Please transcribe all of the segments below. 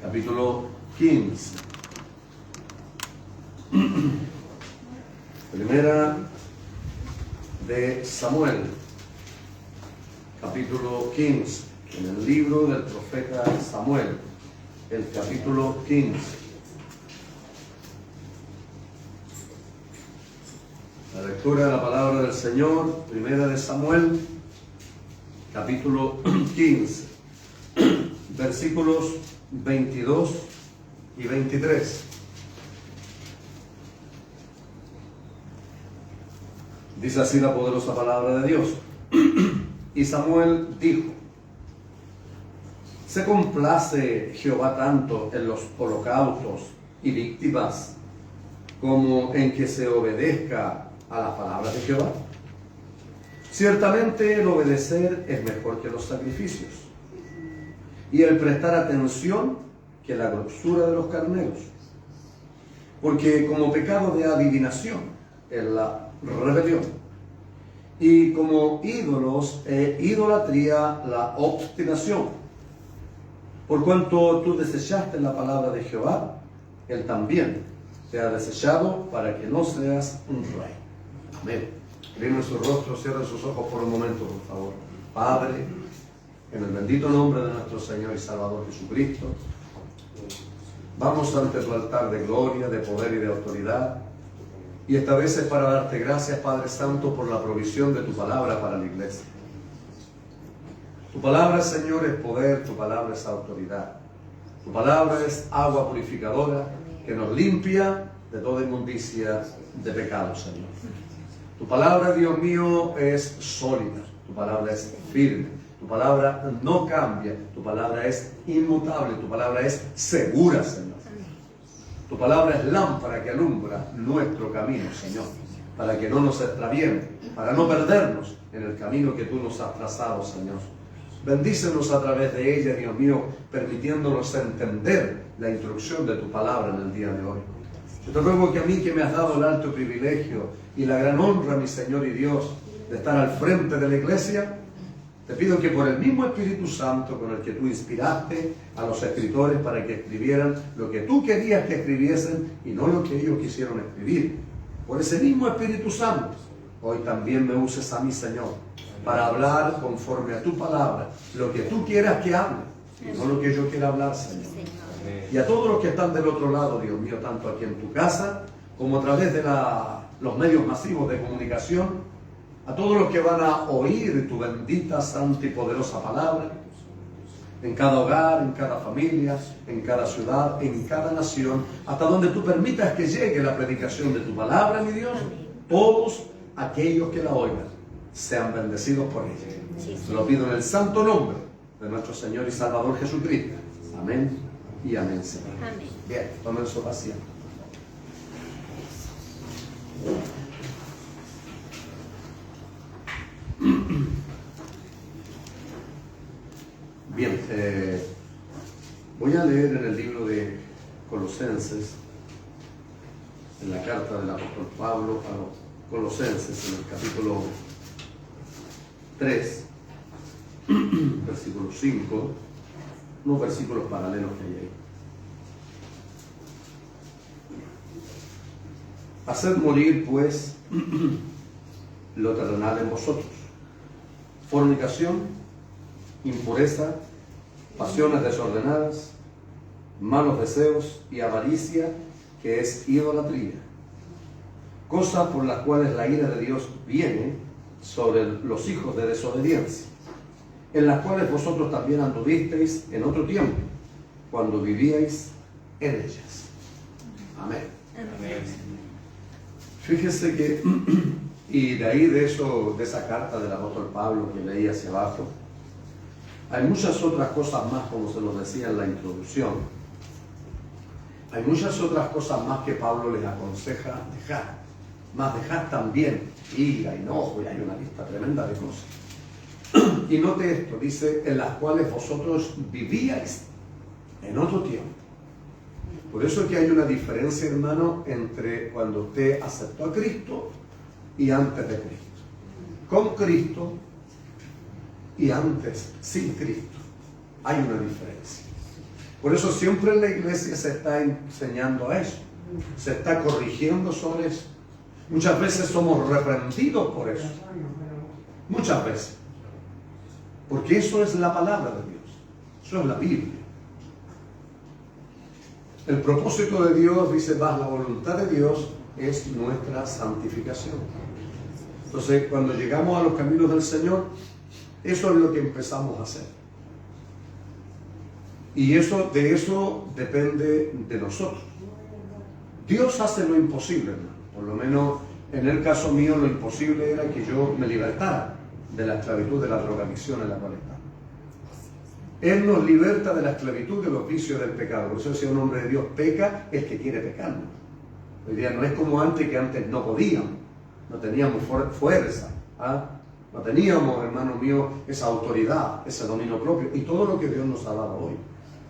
capítulo 15. Primera de Samuel, capítulo 15. En el libro del profeta Samuel, el capítulo 15. La lectura de la palabra del Señor, primera de Samuel, capítulo 15, versículos 22 y 23. Dice así la poderosa palabra de Dios. Y Samuel dijo: ¿se complace Jehová tanto en los holocaustos y víctimas como en que se obedezca a las palabras de Jehová? Ciertamente el obedecer es mejor que los sacrificios, y el prestar atención que la grosura de los carneros, porque como pecado de adivinación es la rebelión, y como ídolos e idolatría la obstinación. Por cuanto tú desechaste la palabra de Jehová, Él también te ha desechado para que no seas un rey. Amén. Inclinen su rostro, cierren sus ojos por un momento, por favor. Padre, en el bendito nombre de nuestro Señor y Salvador Jesucristo, vamos ante tu altar de gloria, de poder y de autoridad. Y esta vez es para darte gracias, Padre Santo, por la provisión de tu palabra para la iglesia. Tu palabra, Señor, es poder, tu palabra es autoridad. Tu palabra es agua purificadora que nos limpia de toda inmundicia de pecado, Señor. Tu palabra, Dios mío, es sólida, tu palabra es firme, tu palabra no cambia, tu palabra es inmutable, tu palabra es segura, Señor. Tu palabra es lámpara que alumbra nuestro camino, Señor, para que no nos extraviemos, para no perdernos en el camino que tú nos has trazado, Señor. Bendícenos a través de ella, Dios mío, permitiéndonos entender la instrucción de tu palabra en el día de hoy. Yo te ruego que a mí, que me has dado el alto privilegio y la gran honra, mi Señor y Dios, de estar al frente de la iglesia, te pido que por el mismo Espíritu Santo con el que tú inspiraste a los escritores para que escribieran lo que tú querías que escribiesen y no lo que ellos quisieron escribir, por ese mismo Espíritu Santo, hoy también me uses a mí, Señor, para hablar conforme a tu palabra, lo que tú quieras que hable, y no lo que yo quiera hablar, Señor. Y a todos los que están del otro lado, Dios mío, tanto aquí en tu casa, como a través de los medios masivos de comunicación, a todos los que van a oír tu bendita, santa y poderosa palabra, en cada hogar, en cada familia, en cada ciudad, en cada nación, hasta donde tú permitas que llegue la predicación de tu palabra, mi Dios, todos aquellos que la oigan sean bendecidos por ella. Te lo pido en el santo nombre de nuestro Señor y Salvador Jesucristo. Amén y amén, Señor. Amén. Bien, tomen su asiento. Bien, voy a leer en el libro de Colosenses, en la carta del apóstol Pablo a los Colosenses, en el capítulo 3, versículo 5, unos versículos paralelos que hay ahí. Haced morir, pues, lo terrenal en vosotros: fornicación, impureza, pasiones desordenadas, malos deseos y avaricia, que es idolatría, cosas por las cuales la ira de Dios viene sobre los hijos de desobediencia, en las cuales vosotros también anduvisteis en otro tiempo, cuando vivíais en ellas. Amén. Amén. Fíjese que, y de ahí de esa carta del apóstol Pablo que leí hacia abajo, hay muchas otras cosas más, como se los decía en la introducción. Hay muchas otras cosas más que Pablo les aconseja dejar. Más dejar también ira, enojo, y hay una lista tremenda de cosas. Y note esto, dice, en las cuales vosotros vivíais en otro tiempo. Por eso es que hay una diferencia, hermano, entre cuando usted aceptó a Cristo y antes de Cristo. Con Cristo y antes sin Cristo. Hay una diferencia. Por eso siempre en la iglesia se está enseñando a eso, se está corrigiendo sobre eso. Muchas veces somos reprendidos por eso, muchas veces, porque eso es la palabra de Dios, eso es la Biblia. El propósito de Dios, dice, la voluntad de Dios es nuestra santificación. Entonces, cuando llegamos a los caminos del Señor, eso es lo que empezamos a hacer. Y de eso depende de nosotros. Dios hace lo imposible, hermano. Por lo menos en el caso mío, lo imposible era que yo me libertara de la esclavitud, de la drogadicción en la cual estaba. Él nos liberta de la esclavitud, de los vicios del pecado. Por eso decía un hombre de Dios, peca el que quiere pecar. Hoy día no es como antes, que antes no podíamos, no teníamos fuerza, no teníamos, hermano mío, esa autoridad, ese dominio propio y todo lo que Dios nos ha dado hoy.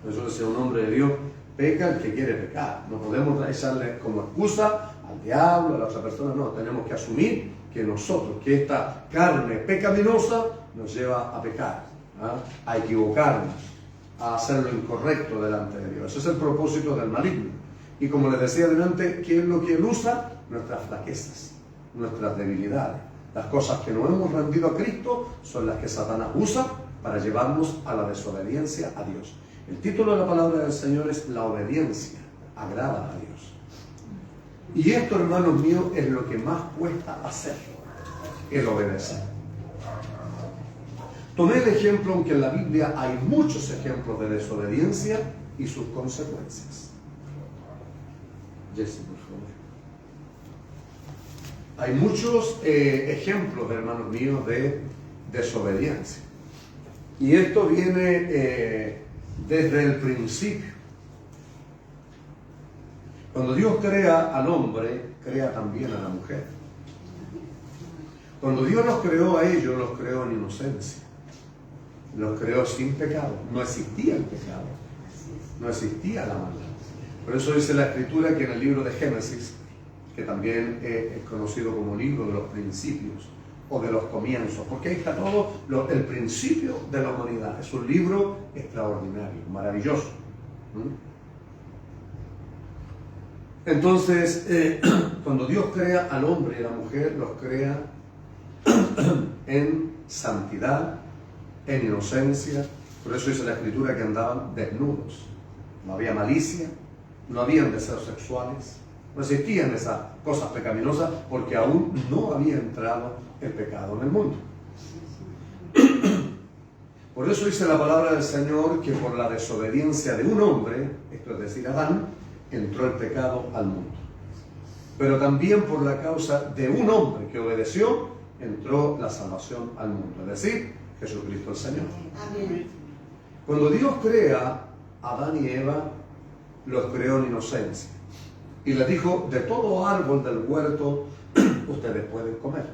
Por eso decía un hombre de Dios, peca el que quiere pecar. No podemos echarle como excusa al diablo, a la otra persona, no, tenemos que asumir que nosotros, que esta carne pecaminosa nos lleva a pecar, a equivocarnos, a hacer lo incorrecto delante de Dios. Ese es el propósito del maligno. Y como les decía delante, ¿qué es lo que él usa? Nuestras flaquezas, nuestras debilidades. Las cosas que no hemos rendido a Cristo son las que Satanás usa para llevarnos a la desobediencia a Dios. El título de la palabra del Señor es la obediencia, agrada a Dios. Y esto, hermanos míos, es lo que más cuesta hacer, el obedecer. Tomé el ejemplo, aunque en la Biblia hay muchos ejemplos de desobediencia y sus consecuencias. Jesse, por favor. Hay muchos ejemplos, hermanos míos, de desobediencia. Y esto viene desde el principio. Cuando Dios crea al hombre, crea también a la mujer. Cuando Dios los creó a ellos, los creó en inocencia. Los creó sin pecado. No existía el pecado. No existía la maldad. Por eso dice la Escritura que en el libro de Génesis, que también es conocido como libro de los principios o de los comienzos, porque ahí está todo el principio de la humanidad. Es un libro extraordinario, maravilloso. Entonces, cuando Dios crea al hombre y a la mujer, los crea en santidad, en inocencia. Por eso dice la Escritura que andaban desnudos. No había malicia, no habían deseos sexuales, no existían esas cosas pecaminosas, porque aún no había entrado el pecado en el mundo. Por eso dice la palabra del Señor que por la desobediencia de un hombre, esto es decir, Adán, entró el pecado al mundo. Pero también por la causa de un hombre que obedeció, entró la salvación al mundo, es decir, Jesucristo el Señor. Amén. Cuando Dios crea a Adán y Eva, los creó en inocencia y les dijo, de todo árbol del huerto ustedes pueden comer,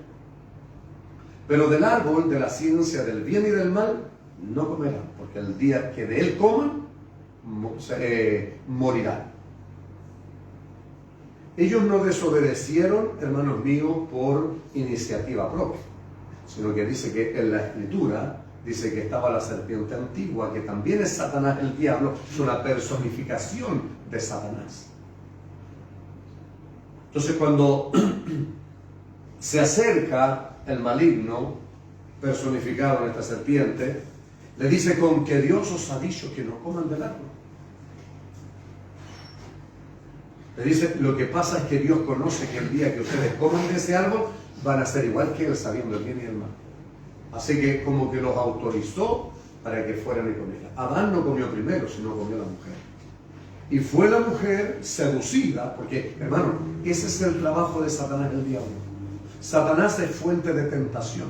pero del árbol de la ciencia del bien y del mal no comerán, porque el día que de él coman morirán. Ellos no desobedecieron, hermanos míos, por iniciativa propia, sino que dice que en la Escritura dice que estaba la serpiente antigua, que también es Satanás el diablo, es una personificación de Satanás. Entonces cuando se acerca el maligno, personificado en esta serpiente, le dice, con que Dios os ha dicho que no coman del árbol. Le dice, lo que pasa es que Dios conoce que el día que ustedes coman de ese árbol, van a ser igual que él, sabiendo el bien y el mal. Así que como que los autorizó para que fueran y comieran. Adán no comió primero, sino comió la mujer. Y fue la mujer seducida, porque, hermano, ese es el trabajo de Satanás, el diablo. Satanás es fuente de tentación.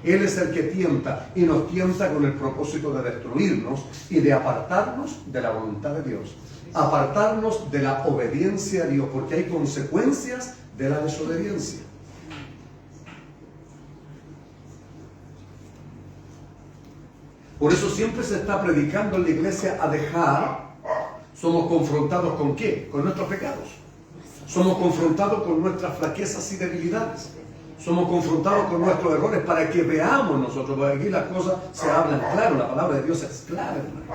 Él es el que tienta, y nos tienta con el propósito de destruirnos y de apartarnos de la voluntad de Dios. Apartarnos de la obediencia a Dios, porque hay consecuencias de la desobediencia. Por eso siempre se está predicando en la iglesia a dejar. Somos confrontados ¿con qué? Con nuestros pecados. Somos confrontados con nuestras flaquezas y debilidades. Somos confrontados con nuestros errores para que veamos nosotros, porque aquí las cosas se hablan claro, la palabra de Dios es clara, hermano.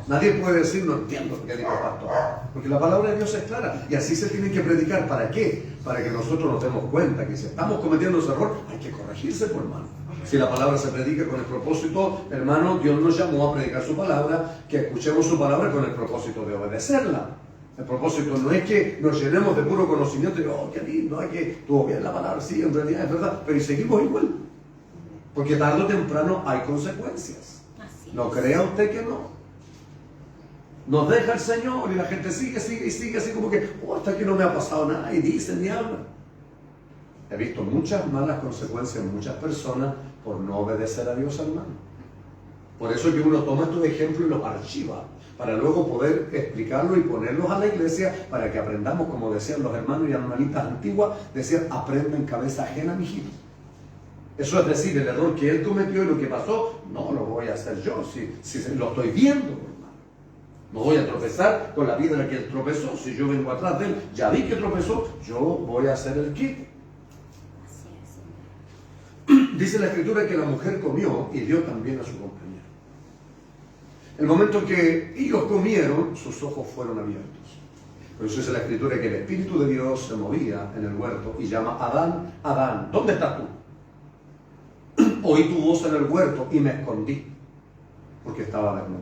Nadie puede decir, no entiendo lo que dijo el pastor, porque la palabra de Dios es clara, y así se tiene que predicar. ¿Para qué? Para que nosotros nos demos cuenta que si estamos cometiendo ese error, hay que corregirse, por hermano. Si la palabra se predica con el propósito, hermano, Dios nos llamó a predicar su palabra, que escuchemos su palabra con el propósito de obedecerla. El propósito no es que nos llenemos de puro conocimiento y, oh, qué lindo, hay que estuvo bien la palabra, sí, en realidad es verdad, pero y seguimos igual. Porque tarde o temprano hay consecuencias. No crea usted que no. Nos deja el Señor y la gente sigue así como que, oh, hasta aquí no me ha pasado nada, y dicen y hablan. He visto muchas malas consecuencias en muchas personas por no obedecer a Dios, hermano. Por eso que uno toma estos ejemplos y los archiva, para luego poder explicarlos y ponerlos a la iglesia para que aprendamos, como decían los hermanos y hermanitas antiguas, decían, aprenda en cabeza ajena, mijito. Eso es decir, el error que él cometió y lo que pasó, no lo voy a hacer yo, si lo estoy viendo, hermano. No voy a tropezar con la piedra que él tropezó. Si yo vengo atrás de él, ya vi que tropezó, yo voy a hacer el quite. Dice la Escritura que la mujer comió y dio también a su compañero. El momento que ellos comieron, sus ojos fueron abiertos. Por eso dice la Escritura que el Espíritu de Dios se movía en el huerto y llama, Adán, Adán, ¿dónde estás tú? Oí tu voz en el huerto y me escondí, porque estaba desnudo.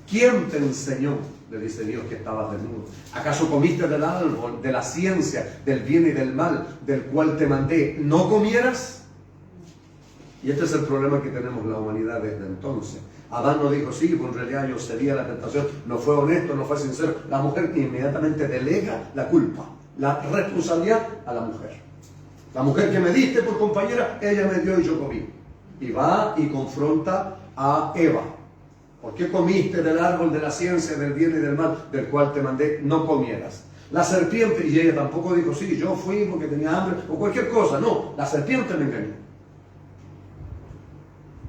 ¿Quién te enseñó, le dice Dios, que estabas desnudo? ¿Acaso comiste del árbol, de la ciencia, del bien y del mal, del cual te mandé, no comieras? Y este es el problema que tenemos la humanidad desde entonces. Adán no dijo, sí, pues en realidad yo cedí a la tentación, no fue honesto, no fue sincero. La mujer inmediatamente delega la culpa, la responsabilidad a la mujer. La mujer que me diste por compañera, ella me dio y yo comí. Y va y confronta a Eva. ¿Por qué comiste del árbol de la ciencia, del bien y del mal, del cual te mandé, no comieras? La serpiente, y ella tampoco dijo, sí, yo fui porque tenía hambre, o cualquier cosa. No, la serpiente me engañó.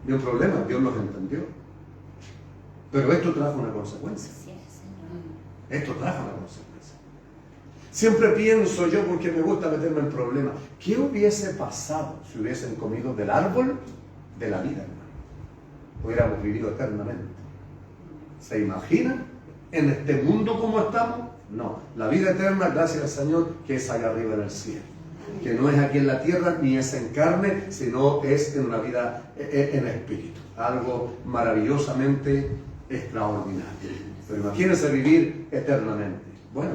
Y un problema, Dios los entendió. Pero esto trajo una consecuencia. Esto trajo una consecuencia. Siempre pienso yo, porque me gusta meterme en problemas, ¿qué hubiese pasado si hubiesen comido del árbol de la vida, hermano? Hubiéramos vivido eternamente. ¿Se imaginan en este mundo como estamos? No, la vida eterna, gracias al Señor, que es allá arriba en el cielo. Que no es aquí en la tierra, ni es en carne, sino es en una vida en espíritu. Algo maravillosamente extraordinario. Pero imagínense vivir eternamente. Bueno,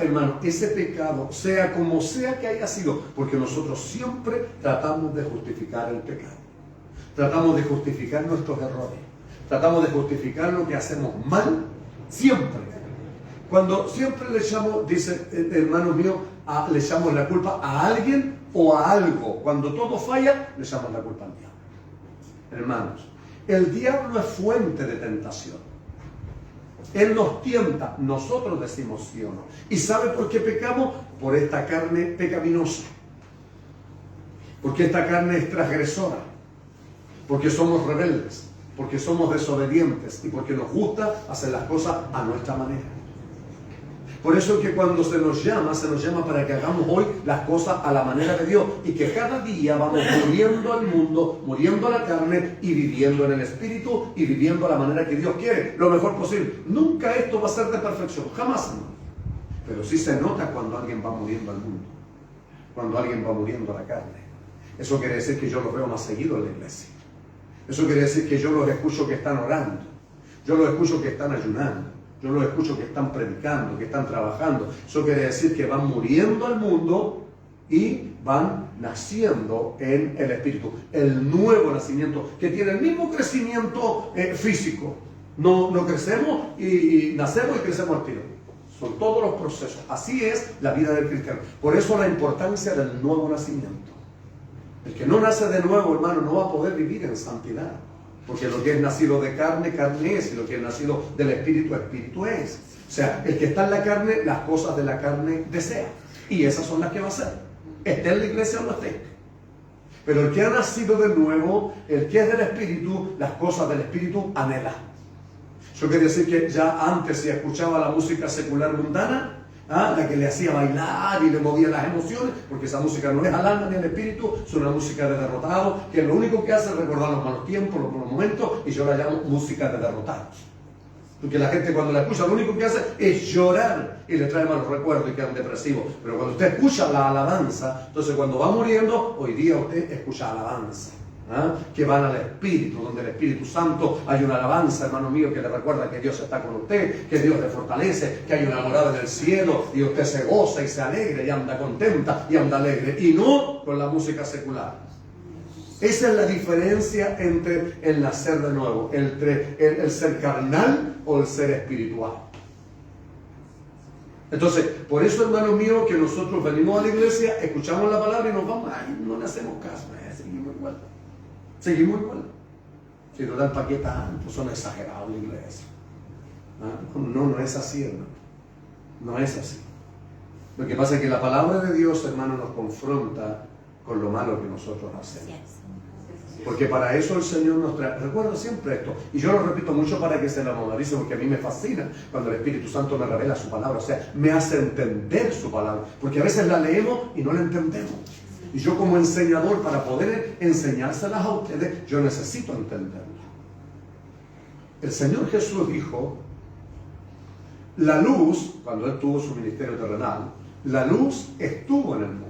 hermano, ese pecado, sea como sea que haya sido, porque nosotros siempre tratamos de justificar el pecado. Tratamos de justificar nuestros errores. Tratamos de justificar lo que hacemos mal, siempre. Cuando siempre le echamos, dice hermanos míos, le echamos la culpa a alguien o a algo. Cuando todo falla, le echamos la culpa al diablo. Hermanos, el diablo es fuente de tentación. Él nos tienta, nosotros decimos sí o no. ¿Y sabe por qué pecamos? Por esta carne pecaminosa. Porque esta carne es transgresora. Porque somos rebeldes. Porque somos desobedientes. Y porque nos gusta hacer las cosas a nuestra manera. Por eso es que cuando se nos llama para que hagamos hoy las cosas a la manera de Dios. Y que cada día vamos muriendo al mundo, muriendo a la carne y viviendo en el Espíritu y viviendo a la manera que Dios quiere, lo mejor posible. Nunca esto va a ser de perfección, jamás, hermano. Pero sí se nota cuando alguien va muriendo al mundo, cuando alguien va muriendo a la carne. Eso quiere decir que yo los veo más seguido en la iglesia. Eso quiere decir que yo los escucho que están orando, yo los escucho que están ayunando. Yo los escucho que están predicando, que están trabajando. Eso quiere decir que van muriendo al mundo y van naciendo en el Espíritu. El nuevo nacimiento, que tiene el mismo crecimiento físico. No crecemos y nacemos y crecemos al tiro. Son todos los procesos. Así es la vida del cristiano. Por eso la importancia del nuevo nacimiento. El que no nace de nuevo, hermano, no va a poder vivir en santidad. Porque lo que es nacido de carne, carne es. Y lo que es nacido del Espíritu, Espíritu es. O sea, el que está en la carne, las cosas de la carne desea. Y esas son las que va a hacer. Esté en la iglesia o no esté. Pero el que ha nacido de nuevo, el que es del Espíritu, las cosas del Espíritu anhela. Eso quiere decir que ya antes, si escuchaba la música secular mundana, la que le hacía bailar y le movía las emociones, porque esa música no es al alma ni al espíritu, es una música de derrotados, que lo único que hace es recordar los malos tiempos, los malos momentos, y yo la llamo música de derrotados. Porque la gente cuando la escucha lo único que hace es llorar y le trae malos recuerdos y quedan depresivos. Pero cuando usted escucha la alabanza, entonces cuando va muriendo, hoy día usted escucha alabanza. Que van al Espíritu, donde el Espíritu Santo hay una alabanza, hermano mío, que le recuerda que Dios está con usted, que Dios le fortalece, que hay una morada en el cielo y usted se goza y se alegra y anda contenta y anda alegre, y no con la música secular. Esa es la diferencia entre el nacer de nuevo, entre el ser carnal o el ser espiritual. Entonces, por eso, hermano mío, que nosotros venimos a la iglesia, escuchamos la palabra y nos vamos, no le hacemos caso, seguimos igual. Seguimos igual. Si no dan paquete tanto, son exagerados la iglesia. No es así, hermano. No es así. Lo que pasa es que la palabra de Dios, hermano, nos confronta con lo malo que nosotros hacemos. Porque para eso el Señor nos trae. Recuerdo siempre esto, y yo lo repito mucho para que se lo memorice, porque a mí me fascina cuando el Espíritu Santo me revela su palabra, o sea, me hace entender su palabra, porque a veces la leemos y no la entendemos. Y yo como enseñador, para poder enseñárselas a ustedes, yo necesito entenderlas. El Señor Jesús dijo, la luz, cuando Él tuvo su ministerio terrenal, la luz estuvo en el mundo,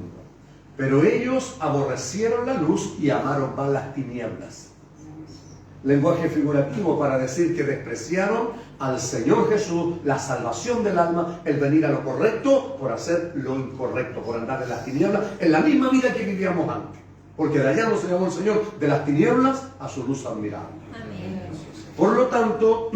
pero ellos aborrecieron la luz y amaron más las tinieblas. Lenguaje figurativo para decir que despreciaron al Señor Jesús, la salvación del alma, el venir a lo correcto por hacer lo incorrecto, por andar en las tinieblas, en la misma vida que vivíamos antes. Porque de allá nos llamó el Señor, de las tinieblas a su luz admirable. Amén. Por lo tanto,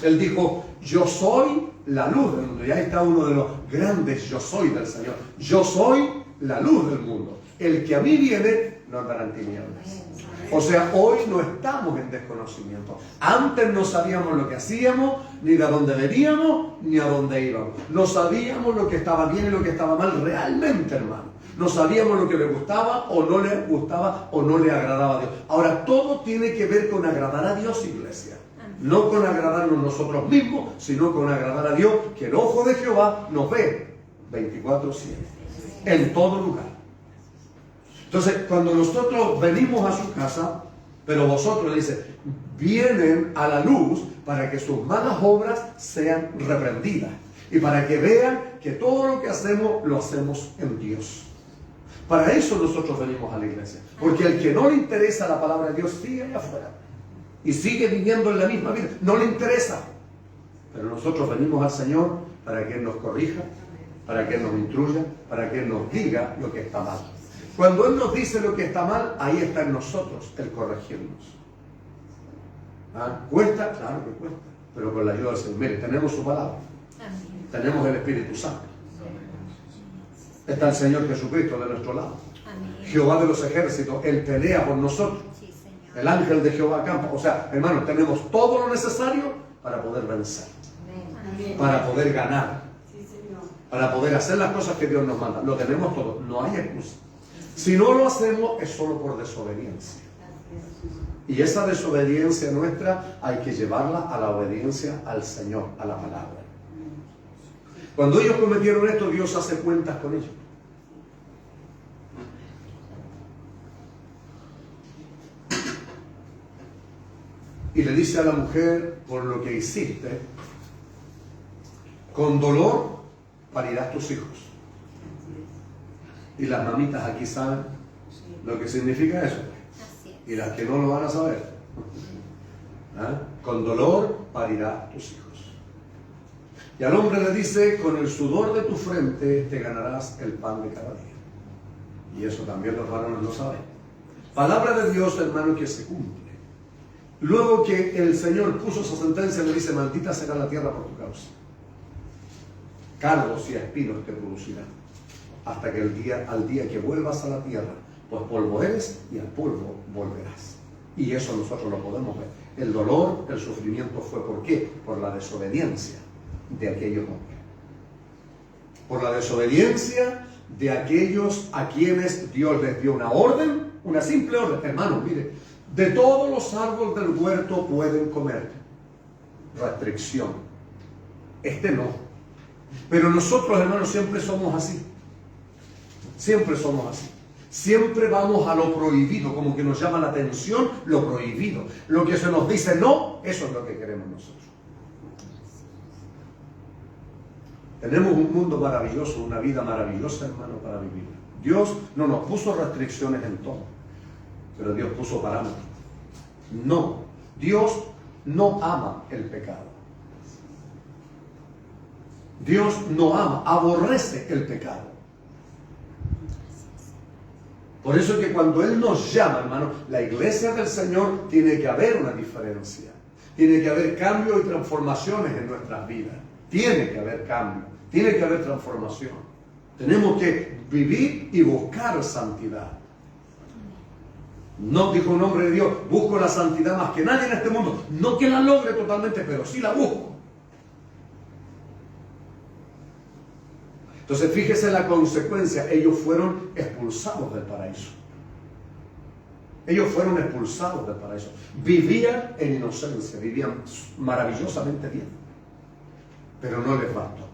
Él dijo, yo soy la luz del mundo. Y ahí está uno de los grandes yo soy del Señor. Yo soy la luz del mundo. El que a mí viene no andará en tinieblas. O sea, hoy no estamos en desconocimiento. Antes no sabíamos lo que hacíamos, ni de dónde veníamos, ni a dónde íbamos. No sabíamos lo que estaba bien y lo que estaba mal realmente, hermano. No sabíamos lo que le gustaba o no le gustaba o no le agradaba a Dios. Ahora, todo tiene que ver con agradar a Dios, iglesia. No con agradarnos nosotros mismos, sino con agradar a Dios, que el ojo de Jehová nos ve 24/7, en todo lugar. Entonces, cuando nosotros venimos a su casa, pero vosotros, dice, vienen a la luz para que sus malas obras sean reprendidas y para que vean que todo lo que hacemos, lo hacemos en Dios. Para eso nosotros venimos a la iglesia. Porque al que no le interesa la palabra de Dios sigue allá afuera y sigue viviendo en la misma vida. No le interesa. Pero nosotros venimos al Señor para que Él nos corrija, para que Él nos instruya, para que Él nos diga lo que está mal. Cuando Él nos dice lo que está mal, ahí está en nosotros el corregirnos. ¿Cuesta? Claro que cuesta, pero con la ayuda del Señor. Mire, tenemos su palabra. Amén. Tenemos el Espíritu Santo. Está el Señor Jesucristo de nuestro lado. Amén. Jehová de los ejércitos, Él pelea por nosotros. Sí, el ángel de Jehová acampa. O sea, hermanos, tenemos todo lo necesario para poder vencer. Amén. Para poder ganar. Sí, para poder hacer las cosas que Dios nos manda. Lo tenemos todo, no hay excusa. Si no lo hacemos es solo por desobediencia. Y esa desobediencia nuestra hay que llevarla a la obediencia al Señor, a la palabra. Cuando ellos cometieron esto, Dios hace cuentas con ellos. Y le dice a la mujer, por lo que hiciste, con dolor parirás tus hijos. Y las mamitas aquí saben lo que significa eso. Y las que no lo van a saber. Con dolor parirás tus hijos. Y al hombre le dice, con el sudor de tu frente te ganarás el pan de cada día. Y eso también los varones lo saben. Palabra de Dios, hermano, que se cumple. Luego que el Señor puso esa sentencia, le dice, maldita será la tierra por tu causa. Cardos y espinos te producirán. Hasta que al día que vuelvas a la tierra, pues polvo eres y al polvo volverás. Y eso nosotros lo podemos ver. El dolor, el sufrimiento fue ¿por qué? Por la desobediencia de aquellos hombres. Por la desobediencia de aquellos a quienes Dios les dio una orden, una simple orden. Hermanos, mire, de todos los árboles del huerto pueden comer. Restricción. Este no. Pero nosotros, hermanos, siempre somos así. Siempre somos así. Siempre vamos a lo prohibido, como que nos llama la atención lo prohibido. Lo que se nos dice no, eso es lo que queremos nosotros. Tenemos un mundo maravilloso, una vida maravillosa, hermano, para vivir. Dios no nos puso restricciones en todo, pero Dios puso parámetros. No, Dios no ama el pecado. Dios no ama, aborrece el pecado. Por eso es que cuando Él nos llama, hermano, la iglesia del Señor, tiene que haber una diferencia. Tiene que haber cambios y transformaciones en nuestras vidas. Tiene que haber cambio, tiene que haber transformación. Tenemos que vivir y buscar santidad. No, dijo un hombre de Dios, busco la santidad más que nadie en este mundo. No que la logre totalmente, pero sí la busco. Entonces fíjese la consecuencia, ellos fueron expulsados del paraíso. Ellos fueron expulsados del paraíso. Vivían en inocencia, vivían maravillosamente bien. Pero no les bastó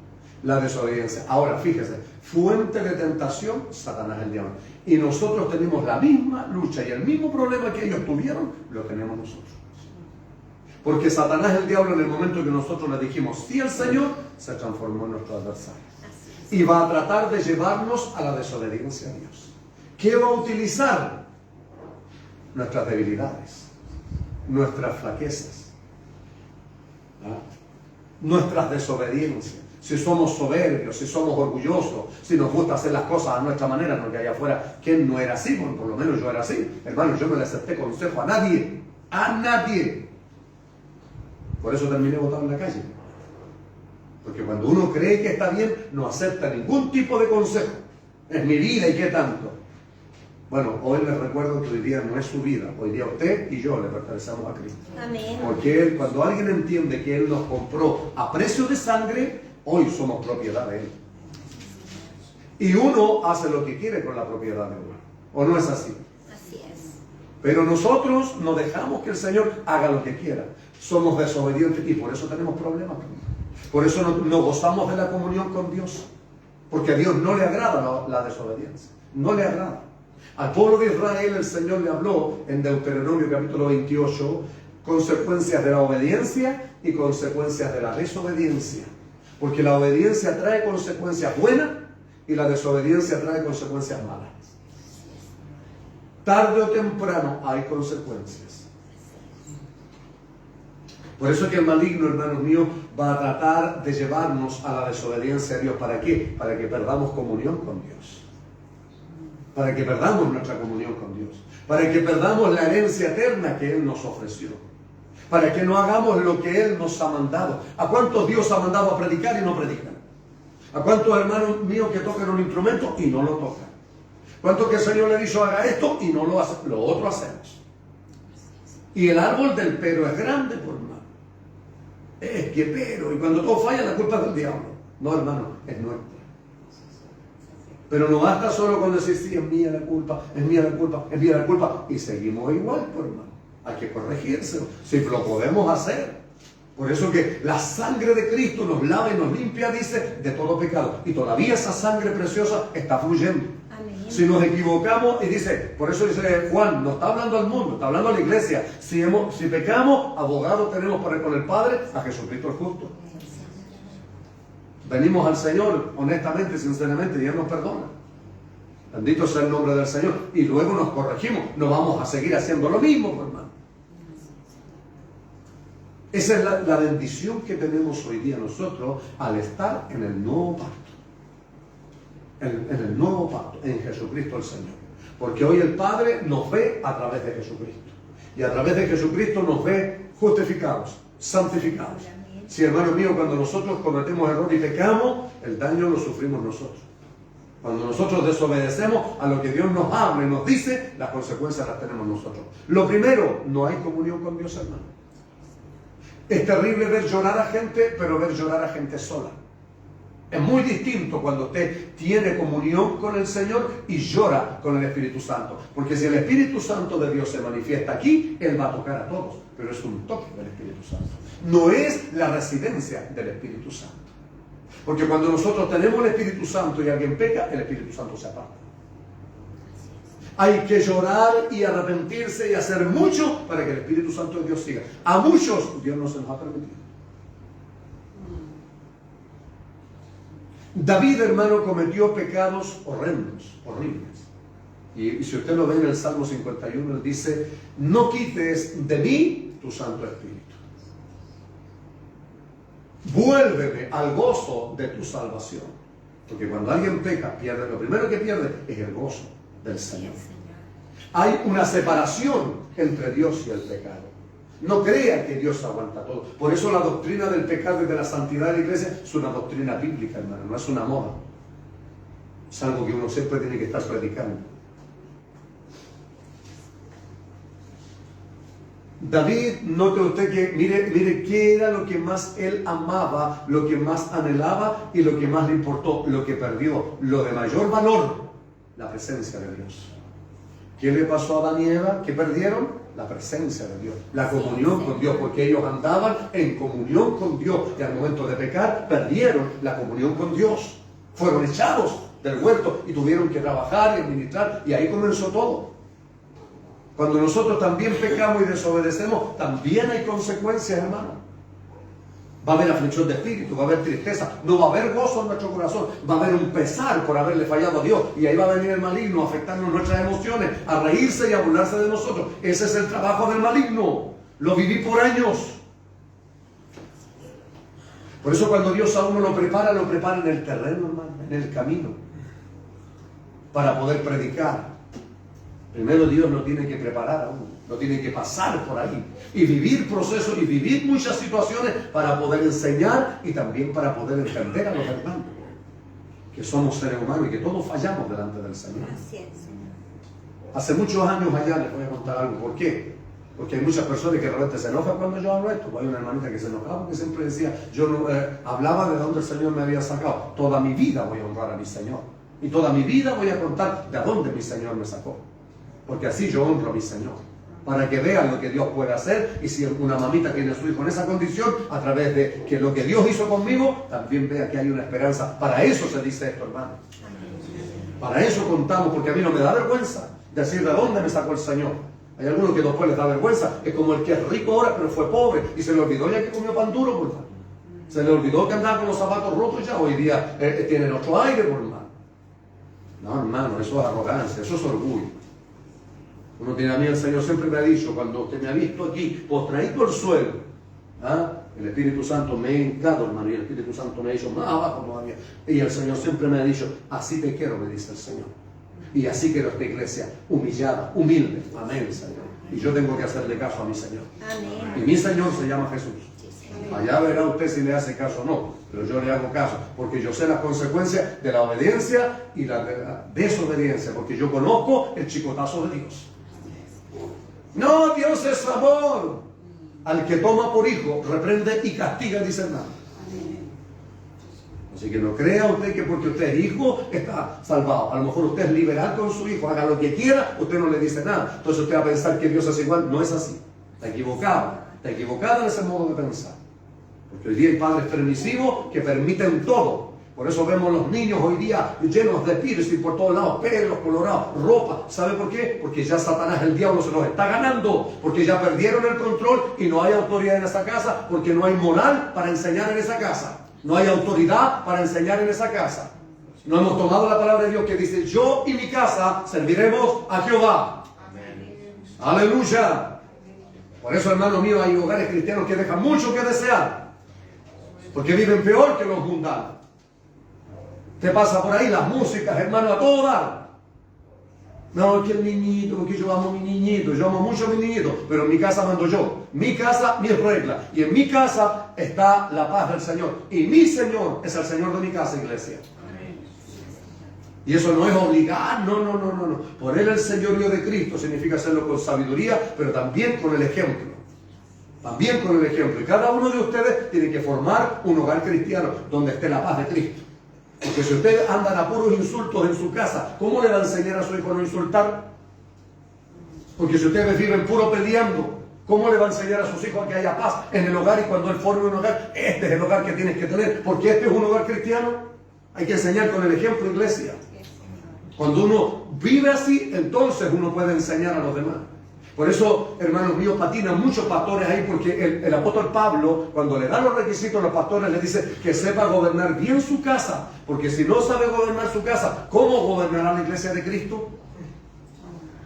la desobediencia. Ahora fíjese, fuente de tentación, Satanás el diablo. Y nosotros tenemos la misma lucha y el mismo problema que ellos tuvieron, lo tenemos nosotros. Porque Satanás el diablo, en el momento que nosotros le dijimos sí al Señor, se transformó en nuestro adversario. Y va a tratar de llevarnos a la desobediencia a Dios. ¿Qué va a utilizar? Nuestras debilidades, nuestras flaquezas, nuestras desobediencias. Si somos soberbios, si somos orgullosos, si nos gusta hacer las cosas a nuestra manera, porque allá afuera, ¿quién no era así? Bueno, por lo menos yo era así. Hermano, yo no le acepté consejo a nadie. A nadie. Por eso terminé votado en la calle. Porque cuando uno cree que está bien, no acepta ningún tipo de consejo. Es mi vida y qué tanto. Bueno, hoy les recuerdo que hoy día no es su vida. Hoy día usted y yo le pertenecemos a Cristo. Amén. Porque Él, cuando alguien entiende que Él nos compró a precio de sangre, hoy somos propiedad de Él. Y uno hace lo que quiere con la propiedad de uno. ¿O no es así? Así es. Pero nosotros no dejamos que el Señor haga lo que quiera. Somos desobedientes y por eso tenemos problemas. Por eso no gozamos de la comunión con Dios. Porque a Dios no le agrada la desobediencia. No le agrada. Al pueblo de Israel el Señor le habló en Deuteronomio capítulo 28 consecuencias de la obediencia y consecuencias de la desobediencia. Porque la obediencia trae consecuencias buenas y la desobediencia trae consecuencias malas. Tarde o temprano hay consecuencias. Por eso es que el maligno, hermanos míos, va a tratar de llevarnos a la desobediencia a Dios. ¿Para qué? Para que perdamos comunión con Dios. Para que perdamos nuestra comunión con Dios. Para que perdamos la herencia eterna que Él nos ofreció. Para que no hagamos lo que Él nos ha mandado. ¿A cuántos Dios ha mandado a predicar y no predican? ¿A cuántos hermanos míos que tocan un instrumento y no lo tocan? ¿Cuántos que el Señor le dijo haga esto y no lo hace? Lo otro hacemos. Y el árbol del pero es grande por más. Es que pero, y cuando todo falla la culpa es del diablo. No, hermano, es nuestra. Pero no basta solo con decir, sí, es mía la culpa, es mía la culpa, es mía la culpa. Y seguimos igual, pues, hermano. Hay que corregírselo, si lo podemos hacer. Por eso que la sangre de Cristo nos lava y nos limpia, dice, de todo pecado. Y todavía esa sangre preciosa está fluyendo. Amén. Si nos equivocamos, y dice, por eso dice Juan, no está hablando al mundo, está hablando a la iglesia. Si pecamos, abogado tenemos con el Padre, a Jesucristo el justo. Venimos al Señor honestamente, sinceramente, y Él nos perdona. Bendito sea el nombre del Señor. Y luego nos corregimos. No vamos a seguir haciendo lo mismo, hermano. Esa es la bendición que tenemos hoy día nosotros al estar en el nuevo pacto. En el nuevo pacto, en Jesucristo el Señor. Porque hoy el Padre nos ve a través de Jesucristo. Y a través de Jesucristo nos ve justificados, santificados. Sí, hermano mío, cuando nosotros cometemos error y pecamos, el daño lo sufrimos nosotros. Cuando nosotros desobedecemos a lo que Dios nos habla y nos dice, las consecuencias las tenemos nosotros. Lo primero, no hay comunión con Dios, hermano. Es terrible ver llorar a gente, pero ver llorar a gente sola. Es muy distinto cuando usted tiene comunión con el Señor y llora con el Espíritu Santo. Porque si el Espíritu Santo de Dios se manifiesta aquí, Él va a tocar a todos. Pero es un toque del Espíritu Santo. No es la residencia del Espíritu Santo. Porque cuando nosotros tenemos el Espíritu Santo y alguien peca, el Espíritu Santo se aparta. Hay que llorar y arrepentirse y hacer mucho para que el Espíritu Santo de Dios siga. A muchos Dios no se nos ha permitido. David, hermano, cometió pecados horrendos, horribles. Y si usted lo ve en el Salmo 51, él dice: no quites de mí tu Santo Espíritu. Vuélveme al gozo de tu salvación. Porque cuando alguien peca, pierde. Lo primero que pierde es el gozo del Señor. Hay una separación entre Dios y el pecado. No crea que Dios aguanta todo. Por eso la doctrina del pecado y de la santidad de la iglesia es una doctrina bíblica, hermano. No es una moda. Es algo que uno siempre tiene que estar predicando. David, note usted que, mire qué era lo que más él amaba, lo que más anhelaba y lo que más le importó, lo que perdió, lo de mayor valor, la presencia de Dios. ¿Qué le pasó a Adán y Eva? ¿Qué perdieron? La presencia de Dios, la comunión con Dios, porque ellos andaban en comunión con Dios y al momento de pecar perdieron la comunión con Dios. Fueron echados del huerto y tuvieron que trabajar y administrar, y ahí comenzó todo. Cuando nosotros también pecamos y desobedecemos, también hay consecuencias, hermano. Va a haber aflicción de espíritu, va a haber tristeza, no va a haber gozo en nuestro corazón, va a haber un pesar por haberle fallado a Dios, y ahí va a venir el maligno a afectarnos nuestras emociones, a reírse y a burlarse de nosotros. Ese es el trabajo del maligno. Lo viví por años. Por eso cuando Dios a uno lo prepara en el terreno, hermano, en el camino, para poder predicar. Primero Dios lo tiene que preparar a uno, lo tiene que pasar por ahí y vivir procesos y vivir muchas situaciones para poder enseñar y también para poder entender a los hermanos que somos seres humanos y que todos fallamos delante del Señor. Hace muchos años allá les voy a contar algo. ¿Por qué? Porque hay muchas personas que realmente se enojan cuando yo hablo esto. Hay una hermanita que se enojaba porque siempre decía, yo no, hablaba de dónde el Señor me había sacado. Toda mi vida voy a honrar a mi Señor y toda mi vida voy a contar de dónde mi Señor me sacó. Porque así yo honro a mi Señor, para que vean lo que Dios puede hacer. Y si una mamita tiene a su hijo en esa condición, a través de que lo que Dios hizo conmigo, también vea que hay una esperanza. Para eso se dice esto, hermano. Para eso contamos, porque a mí no me da vergüenza decir de dónde me sacó el Señor. Hay algunos que después les da vergüenza. Es como el que es rico ahora, pero fue pobre y se le olvidó ya que comió pan duro, por favor. Se le olvidó que andaba con los zapatos rotos ya. Hoy día tienen otro aire, por hermano. No, hermano, eso es arrogancia, eso es orgullo. Uno tiene a mí, el Señor siempre me ha dicho, cuando usted me ha visto aquí postradito al suelo, el Espíritu Santo me ha hincado, hermano, y el Espíritu Santo me ha dicho más abajo todavía. Y el Señor siempre me ha dicho, así te quiero, me dice el Señor. Y así quiero esta iglesia, humillada, humilde. Amén, Señor. Y yo tengo que hacerle caso a mi Señor. Amén. Y mi Señor se llama Jesús. Allá verá usted si le hace caso o no, pero yo le hago caso, porque yo sé las consecuencias de la obediencia y la desobediencia, porque yo conozco el chicotazo de Dios. No, Dios es amor. Al que toma por hijo, reprende y castiga, dice el hermano. Así que no crea usted que porque usted es hijo está salvado. A lo mejor usted es liberal con su hijo, haga lo que quiera, usted no le dice nada. Entonces usted va a pensar que Dios es igual. No es así. Está equivocado en ese modo de pensar. Porque hoy día hay padres permisivos que permiten todo. Por eso vemos los niños hoy día llenos de piercing por todos lados, pelos colorados, ropa. ¿Sabe por qué? Porque ya Satanás, el diablo, se los está ganando. Porque ya perdieron el control y no hay autoridad en esa casa, porque no hay moral para enseñar en esa casa. No hay autoridad para enseñar en esa casa. No hemos tomado la palabra de Dios que dice, yo y mi casa serviremos a Jehová. Amén. Aleluya. Por eso, hermano mío, hay hogares cristianos que dejan mucho que desear. Porque viven peor que los mundanos. Te pasa por ahí las músicas, hermano, a todo dar. No, que el niñito, porque yo amo a mi niñito, yo amo mucho a mi niñito, pero en mi casa mando yo. Mi casa, mis reglas. Y en mi casa está la paz del Señor. Y mi Señor es el Señor de mi casa, iglesia. Y eso no es obligar, no. Por él el señorío de Cristo significa hacerlo con sabiduría, pero también con el ejemplo. También con el ejemplo. Y cada uno de ustedes tiene que formar un hogar cristiano donde esté la paz de Cristo. Porque si ustedes andan a puros insultos en su casa, ¿cómo le va a enseñar a su hijo a no insultar? Porque si ustedes viven puro peleando, ¿Cómo le va a enseñar a sus hijos a que haya paz en el hogar y cuando él forme un hogar? Este es el hogar que tienes que tener, porque este es un hogar cristiano. Hay que enseñar con el ejemplo, iglesia. Cuando uno vive así, entonces uno puede enseñar a los demás. Por eso, hermanos míos, patinan muchos pastores ahí, porque el apóstol Pablo, cuando le da los requisitos a los pastores, le dice que sepa gobernar bien su casa, porque si no sabe gobernar su casa, ¿cómo gobernará la iglesia de Cristo?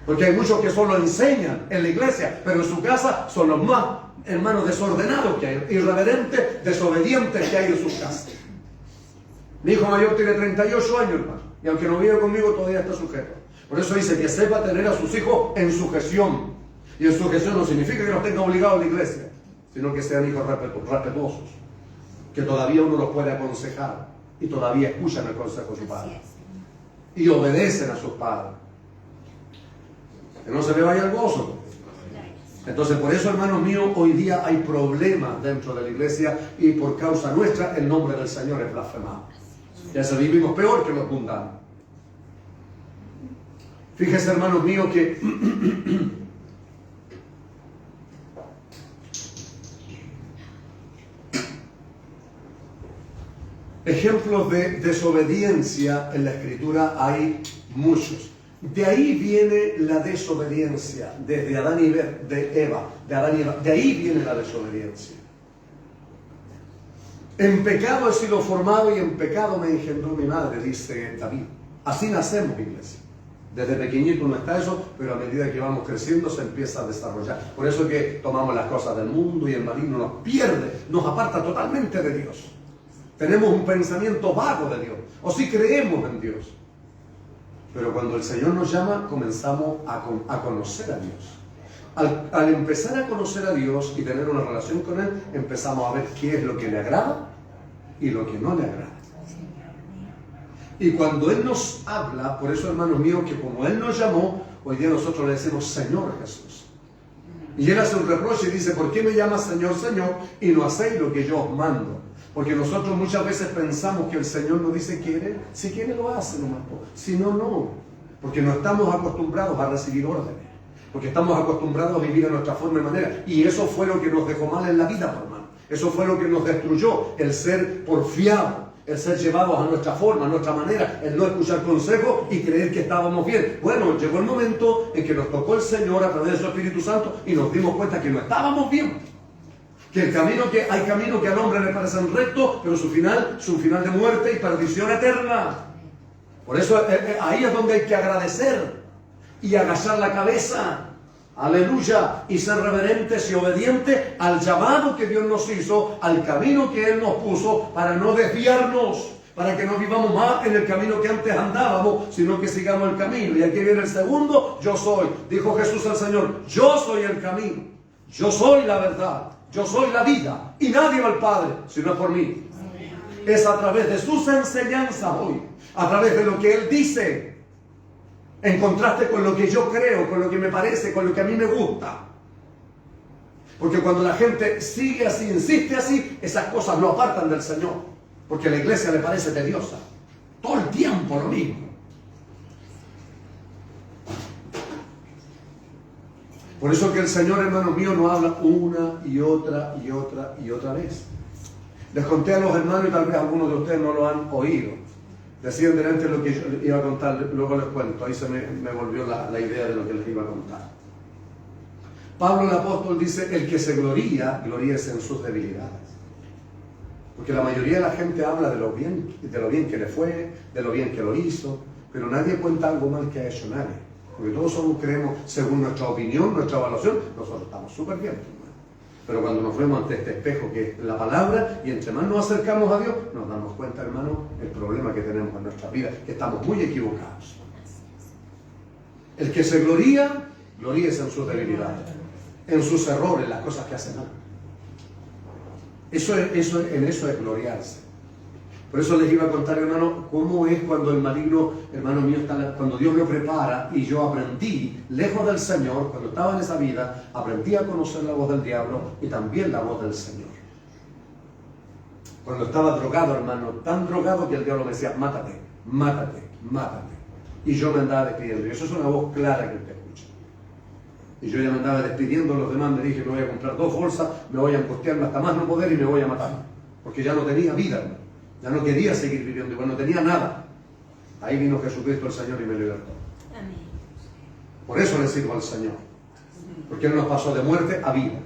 Porque hay muchos que solo enseñan en la iglesia, pero en su casa son los más, hermanos, desordenados que hay, irreverentes, desobedientes que hay en sus casas. Mi hijo mayor tiene 38 años, hermano, y aunque no vive conmigo, todavía está sujeto. Por eso dice que sepa tener a sus hijos en sujeción. Y en sujeción no significa que los tenga obligados a la iglesia, sino que sean hijos respetuosos, que todavía uno los puede aconsejar y todavía escuchan el consejo de su padre y obedecen a sus padres. Que no se le vaya el gozo. Entonces, por eso, hermanos míos, hoy día hay problemas dentro de la iglesia y por causa nuestra el nombre del Señor es blasfemado. Ya se vivimos peor que los mundanos. Fíjese, hermanos míos, que ejemplos de desobediencia en la Escritura hay muchos. De ahí viene la desobediencia, desde Adán y Eva, de Adán y Eva. De ahí viene la desobediencia. En pecado he sido formado y en pecado me engendró mi madre, dice David. Así nacemos, iglesia. Desde pequeñito no está eso, pero a medida que vamos creciendo se empieza a desarrollar. Por eso es que tomamos las cosas del mundo y el maligno nos pierde, nos aparta totalmente de Dios. Tenemos un pensamiento vago de Dios, o sí creemos en Dios. Pero cuando el Señor nos llama, comenzamos a conocer a Dios. Al empezar a conocer a Dios y tener una relación con Él, empezamos a ver qué es lo que le agrada y lo que no le agrada. Y cuando Él nos habla, por eso, hermanos míos, que como Él nos llamó, hoy día nosotros le decimos Señor Jesús. Y Él hace un reproche y dice, ¿por qué me llamas Señor, Señor, y no hacéis lo que yo os mando? Porque nosotros muchas veces pensamos que el Señor nos dice quiere, si quiere lo hace nomás, si no, no. Porque no estamos acostumbrados a recibir órdenes, porque estamos acostumbrados a vivir a nuestra forma y manera. Y eso fue lo que nos dejó mal en la vida, hermano. Eso fue lo que nos destruyó, el ser porfiados, el ser llevados a nuestra forma, a nuestra manera, el no escuchar consejos y creer que estábamos bien. Bueno, llegó el momento en que nos tocó el Señor a través de su Espíritu Santo y nos dimos cuenta que no estábamos bien. Que hay caminos que al hombre le parecen rectos, pero su final de muerte y perdición eterna. Por eso ahí es donde hay que agradecer y agachar la cabeza, aleluya, y ser reverentes y obedientes al llamado que Dios nos hizo, al camino que Él nos puso, para no desviarnos, para que no vivamos más en el camino que antes andábamos, sino que sigamos el camino. Y aquí viene el segundo, yo soy. Dijo Jesús al Señor, yo soy el camino, yo soy la verdad, yo soy la vida, y nadie va al Padre si no es por mí. Es a través de sus enseñanzas hoy, a través de lo que Él dice, en contraste con lo que yo creo, con lo que me parece, con lo que a mí me gusta. Porque cuando la gente sigue así, insiste así, esas cosas lo apartan del Señor, porque a la iglesia le parece tediosa. Todo el tiempo lo mismo. Por eso que el Señor, hermanos míos, nos habla una y otra y otra y otra vez. Les conté a los hermanos y tal vez algunos de ustedes no lo han oído. Decían delante lo que yo iba a contar, luego les cuento. Ahí se me volvió la idea de lo que les iba a contar. Pablo el apóstol dice, el que se gloríese en sus debilidades. Porque la mayoría de la gente habla de lo bien que le fue, de lo bien que lo hizo, pero nadie cuenta algo mal que ha hecho nadie. Porque todos creemos, según nuestra opinión, nuestra evaluación, nosotros estamos súper bien. Pero cuando nos vemos ante este espejo que es la palabra, y entre más nos acercamos a Dios, nos damos cuenta, hermano, el problema que tenemos en nuestra vida, que estamos muy equivocados. El que se gloríese en sus debilidades, en sus errores, las cosas que hace mal. En eso es gloriarse. Por eso les iba a contar, hermano, cómo es cuando el maligno, hermano mío, cuando Dios lo prepara y yo aprendí, lejos del Señor, cuando estaba en esa vida, aprendí a conocer la voz del diablo y también la voz del Señor. Cuando estaba drogado, hermano, tan drogado que el diablo me decía, mátate, mátate, mátate. Y yo me andaba despidiendo. Y eso es una voz clara que usted escucha. Y yo ya me andaba despidiendo de los demás, me dije, me voy a comprar 2 bolsas, me voy a angustiarme hasta más no poder y me voy a matar. Porque ya no tenía vida, hermano. Ya no quería seguir viviendo, igual no tenía nada. Ahí vino Jesucristo el Señor y me libertó. Amén. Por eso le sirvo al Señor. Porque Él nos pasó de muerte a vida.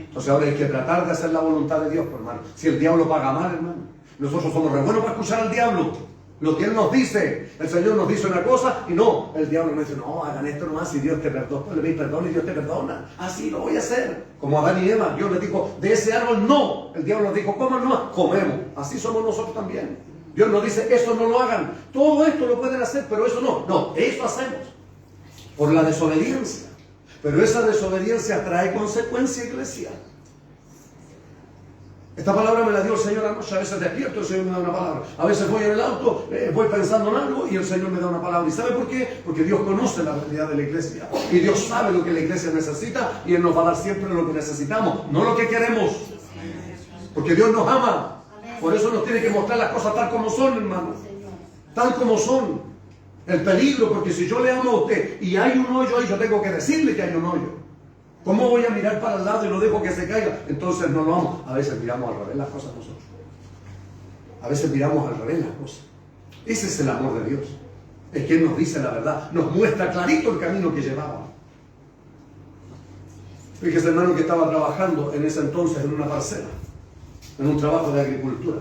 Entonces ahora hay que tratar de hacer la voluntad de Dios, hermano. Si el diablo paga mal, hermano. Nosotros somos re buenos para escuchar al diablo. Lo que Él nos dice, el Señor nos dice una cosa y no, el diablo nos dice, no, hagan esto nomás y Dios te perdona, le pedís perdón y Dios te perdona. Así lo voy a hacer. Como Adán y Eva, Dios les dijo, de ese árbol no. El diablo nos dijo, coman nomás, comemos. Así somos nosotros también. Dios nos dice, eso no lo hagan. Todo esto lo pueden hacer, pero eso no. No, eso hacemos. Por la desobediencia. Pero esa desobediencia trae consecuencia, iglesia. Esta palabra me la dio el Señor anoche. A veces despierto, el Señor me da una palabra. A veces voy en el auto, voy pensando en algo y el Señor me da una palabra. ¿Y sabe por qué? Porque Dios conoce la realidad de la iglesia. Y Dios sabe lo que la iglesia necesita y Él nos va a dar siempre lo que necesitamos, no lo que queremos. Porque Dios nos ama. Por eso nos tiene que mostrar las cosas tal como son, hermano. Tal como son. El peligro, porque si yo le amo a usted y hay un hoyo ahí, yo tengo que decirle que hay un hoyo. ¿Cómo voy a mirar para el lado y lo dejo que se caiga? Entonces no lo amo. A veces miramos al revés las cosas nosotros. A veces miramos al revés las cosas. Ese es el amor de Dios. Es que Él nos dice la verdad. Nos muestra clarito el camino que llevábamos. Fíjese, hermano, que estaba trabajando en ese entonces en una parcela. En un trabajo de agricultura.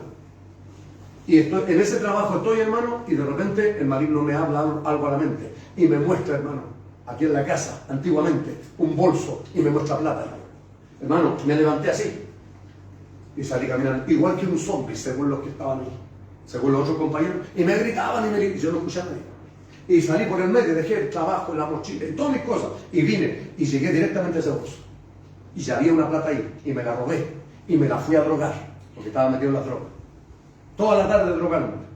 Y en ese trabajo estoy, hermano, y de repente el maligno me habla algo a la mente. Y me muestra, hermano, aquí en la casa, antiguamente, un bolso y me muestra plata. Hermano, me levanté así y salí caminando, igual que un zombie, según los que estaban ahí, según los otros compañeros, y me gritaban y yo no escuchaba nada. Y salí por el medio, dejé el trabajo, la mochila, y todas mis cosas, y vine y llegué directamente a ese bolso. Y ya había una plata ahí, y me la robé, y me la fui a drogar, porque estaba metido en las drogas. Toda la tarde drogándome.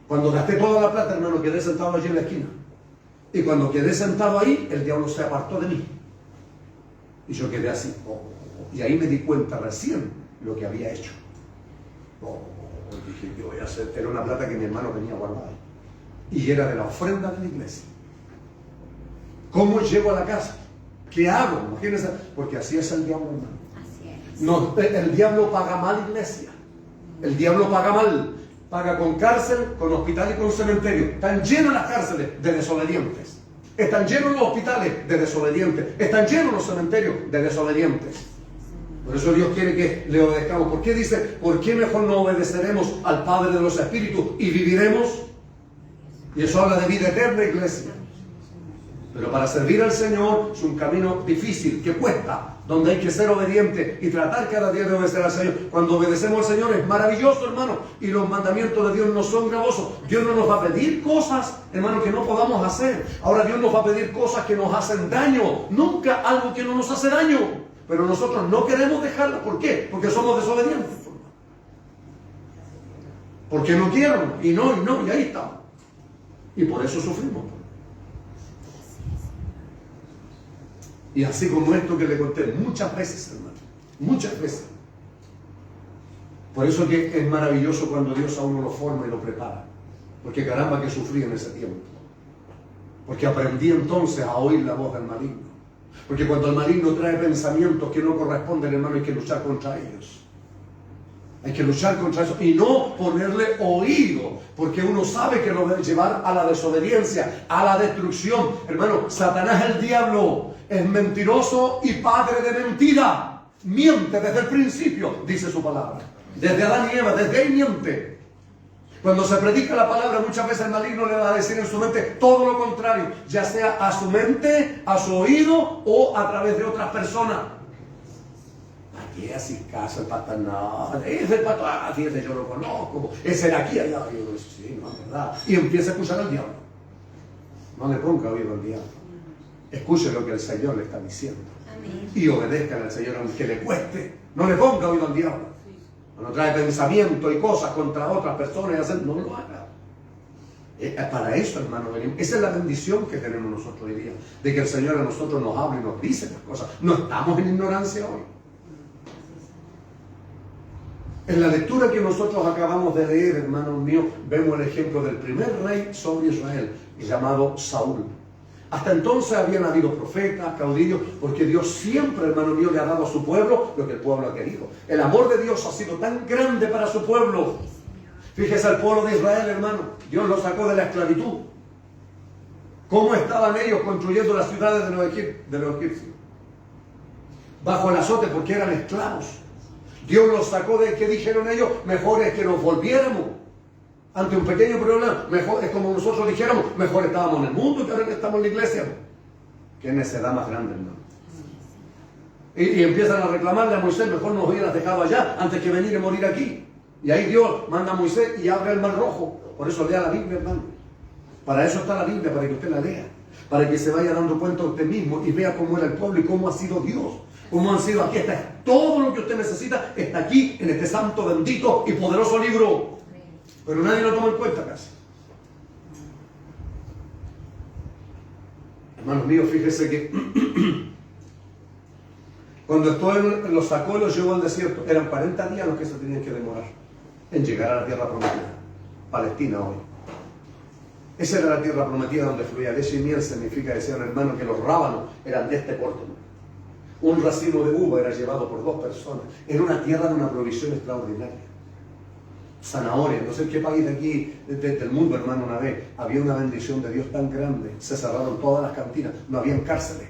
Cuando gasté toda la plata, hermano, quedé sentado allí en la esquina. Y cuando quedé sentado ahí, el diablo se apartó de mí. Y yo quedé así. Y ahí me di cuenta recién lo que había hecho. Dije, ¿qué voy a hacer? Era una plata que mi hermano tenía guardada. Y era de la ofrenda de la iglesia. ¿Cómo llego a la casa? ¿Qué hago? Imagínense. Porque así es el diablo, hermano. Así es. No, el diablo paga mal, iglesia. El diablo paga mal. Paga con cárcel, con hospital y con cementerio. Están llenas las cárceles de desobedientes. Están llenos los hospitales de desobedientes. Están llenos los cementerios de desobedientes. Por eso Dios quiere que le obedezcamos. ¿Por qué dice? ¿Por qué mejor no obedeceremos al Padre de los Espíritus y viviremos? Y eso habla de vida eterna, iglesia. Pero para servir al Señor es un camino difícil, que cuesta, donde hay que ser obediente y tratar cada día de obedecer al Señor. Cuando obedecemos al Señor es maravilloso, hermano, y los mandamientos de Dios no son gravosos. Dios no nos va a pedir cosas, hermano, que no podamos hacer. Ahora Dios nos va a pedir cosas que nos hacen daño, nunca algo que no nos hace daño. Pero nosotros no queremos dejarlas. ¿Por qué? Porque somos desobedientes. Porque no quiero, y ahí estamos. Y por eso sufrimos. Y así como esto que le conté muchas veces, hermano, muchas veces. Por eso que es maravilloso cuando Dios a uno lo forma y lo prepara. Porque caramba que sufrí en ese tiempo. Porque aprendí entonces a oír la voz del maligno. Porque cuando el maligno trae pensamientos que no corresponden, hermano, hay que luchar contra ellos. Hay que luchar contra eso y no ponerle oído, porque uno sabe que lo debe llevar a la desobediencia, a la destrucción. Hermano, Satanás, el diablo, es mentiroso y padre de mentira. Miente desde el principio, dice su palabra. Desde Adán y Eva, desde ahí miente. Cuando se predica la palabra, muchas veces el maligno le va a decir en su mente todo lo contrario, ya sea a su mente, a su oído o a través de otras personas. Aquí así caso el pastor, no, ese el pastor, fíjate, yo lo conozco, ese era aquí, allá, yo digo, sí, no, es verdad. Y empieza a escuchar al diablo. No le ponga oído al diablo. Escuche lo que el Señor le está diciendo. Amén. Y obedezca al Señor aunque le cueste. No le ponga oído al diablo. Cuando trae pensamiento y cosas contra otras personas y hacer, no lo haga. Para eso, hermano, venimos. Esa es la bendición que tenemos nosotros hoy día, de que el Señor a nosotros nos hable y nos dice las cosas. No estamos en ignorancia hoy. En la lectura que nosotros acabamos de leer, hermanos míos, vemos el ejemplo del primer rey sobre Israel, llamado Saúl. Hasta entonces habían habido profetas, caudillos, porque Dios siempre, hermano mío, le ha dado a su pueblo lo que el pueblo ha querido. El amor de Dios ha sido tan grande para su pueblo. Fíjese al pueblo de Israel, hermano. Dios lo sacó de la esclavitud. ¿Cómo estaban ellos construyendo las ciudades de los egipcios? Bajo el azote, porque eran esclavos. Dios los sacó de, ¿qué dijeron ellos? Mejor es que nos volviéramos. Ante un pequeño problema, mejor es como nosotros dijéramos, mejor estábamos en el mundo que ahora que estamos en la iglesia. Qué necedad más grande, hermano. Y empiezan a reclamarle a Moisés, mejor nos hubieras dejado allá antes que venir y morir aquí. Y ahí Dios manda a Moisés y abre el mar rojo. Por eso lea la Biblia, hermano. Para eso está la Biblia, para que usted la lea. Para que se vaya dando cuenta usted mismo y vea cómo era el pueblo y cómo ha sido Dios. Cómo han sido aquí. Todo lo que usted necesita está aquí en este santo, bendito y poderoso libro. Pero nadie lo toma en cuenta casi. Hermanos míos, fíjese que cuando los sacó y los llevó al desierto, eran 40 días los que se tenían que demorar en llegar a la tierra prometida. Palestina hoy. Esa era la tierra prometida donde fluía leche y miel. Significa, decían hermano, que los rábanos eran de este porte. Un racimo de uva era llevado por 2 personas. Era una tierra de una provisión extraordinaria. Zanahorias, no sé en qué país de aquí, del mundo, hermano, una vez había una bendición de Dios tan grande, se cerraron todas las cantinas, no habían cárceles.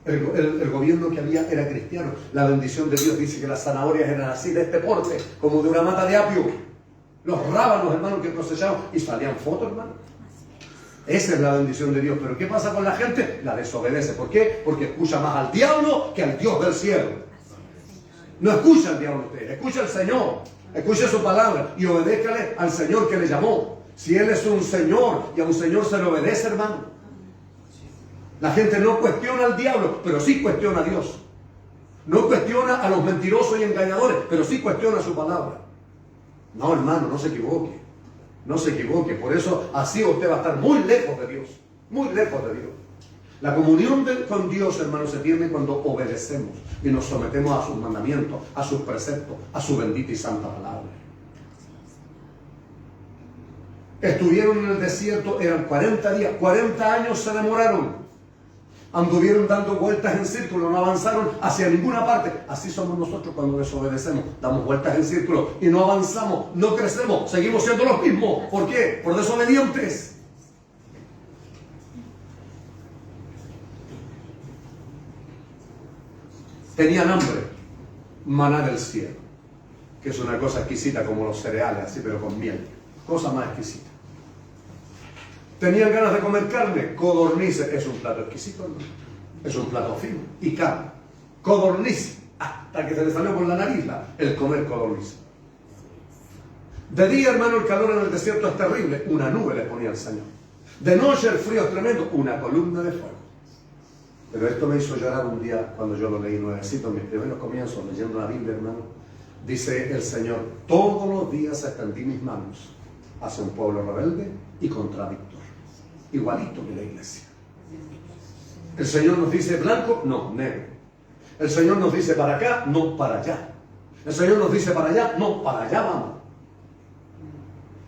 El gobierno que había era cristiano. La bendición de Dios dice que las zanahorias eran así, de este porte, como de una mata de apio. Los rábanos, hermano, que cosechaban y salían fotos, hermano. Esa es la bendición de Dios. Pero ¿qué pasa con la gente? La desobedece. ¿Por qué? Porque escucha más al diablo que al Dios del cielo. No escucha al diablo usted, escucha al Señor. Escuche su palabra y obedézcale al Señor que le llamó. Si Él es un Señor y a un Señor se le obedece, hermano. La gente no cuestiona al diablo, pero sí cuestiona a Dios. No cuestiona a los mentirosos y engañadores, pero sí cuestiona su palabra. No, hermano, no se equivoque. No se equivoque. Por eso así usted va a estar muy lejos de Dios. Muy lejos de Dios. La comunión con Dios, hermano, se tiene cuando obedecemos y nos sometemos a sus mandamientos, a sus preceptos, a su bendita y santa palabra. Estuvieron en el desierto, eran 40 días, 40 años se demoraron. Anduvieron dando vueltas en círculo, no avanzaron hacia ninguna parte. Así somos nosotros cuando desobedecemos, damos vueltas en círculo y no avanzamos, no crecemos, seguimos siendo los mismos. ¿Por qué? Por desobedientes. Tenían hambre, maná del cielo, que es una cosa exquisita como los cereales, así pero con miel, cosa más exquisita. Tenían ganas de comer carne, codornices, es un plato exquisito, ¿no? Es un plato fino, y carne, codornices, hasta que se le salió por la nariz el comer codornices. De día, hermano, el calor en el desierto es terrible, una nube le ponía el Señor. De noche el frío es tremendo, una columna de fuego. Pero esto me hizo llorar un día cuando yo lo leí nuevecito, en mis primeros comienzos leyendo la Biblia, hermano. Dice el Señor, todos los días extendí mis manos hacia un pueblo rebelde y contradictor. Igualito que la iglesia. El Señor nos dice blanco, no, negro. El Señor nos dice para acá, no para allá. El Señor nos dice para allá, no, para allá vamos.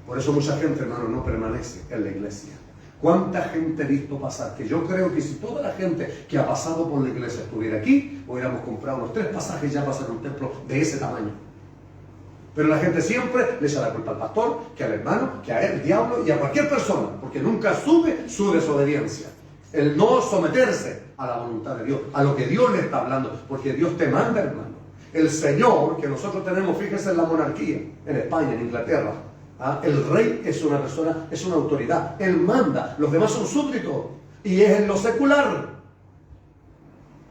Por eso mucha gente, hermano, no permanece en la iglesia. ¿Cuánta gente he visto pasar? Que yo creo que si toda la gente que ha pasado por la iglesia estuviera aquí, hubiéramos comprado unos 3 pasajes ya para hacer un templo de ese tamaño. Pero la gente siempre le echa la culpa al pastor, que al hermano, que a él, diablo y a cualquier persona, porque nunca sube su desobediencia. El no someterse a la voluntad de Dios, a lo que Dios le está hablando, porque Dios te manda, hermano. El Señor que nosotros tenemos, fíjese en la monarquía, en España, en Inglaterra. El rey es una persona, es una autoridad. Él manda, los demás son súbditos. Y es en lo secular.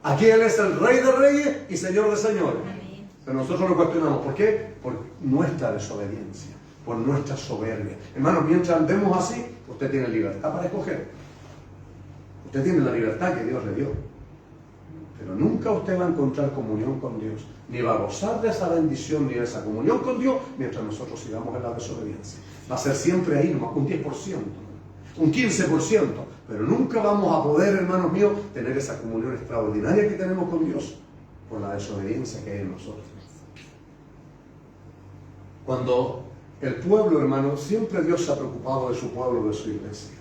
Aquí Él es el Rey de reyes y Señor de señores. Pero nosotros lo cuestionamos. ¿Por qué? Por nuestra desobediencia, por nuestra soberbia. Hermanos, mientras andemos así, usted tiene libertad para escoger. Usted tiene la libertad que Dios le dio. Pero nunca usted va a encontrar comunión con Dios, ni va a gozar de esa bendición ni de esa comunión con Dios mientras nosotros sigamos en la desobediencia. Va a ser siempre ahí nomás, un 10%, un 15%, pero nunca vamos a poder, hermanos míos, tener esa comunión extraordinaria que tenemos con Dios por la desobediencia que hay en nosotros. Cuando el pueblo, hermano, siempre Dios se ha preocupado de su pueblo, de su iglesia.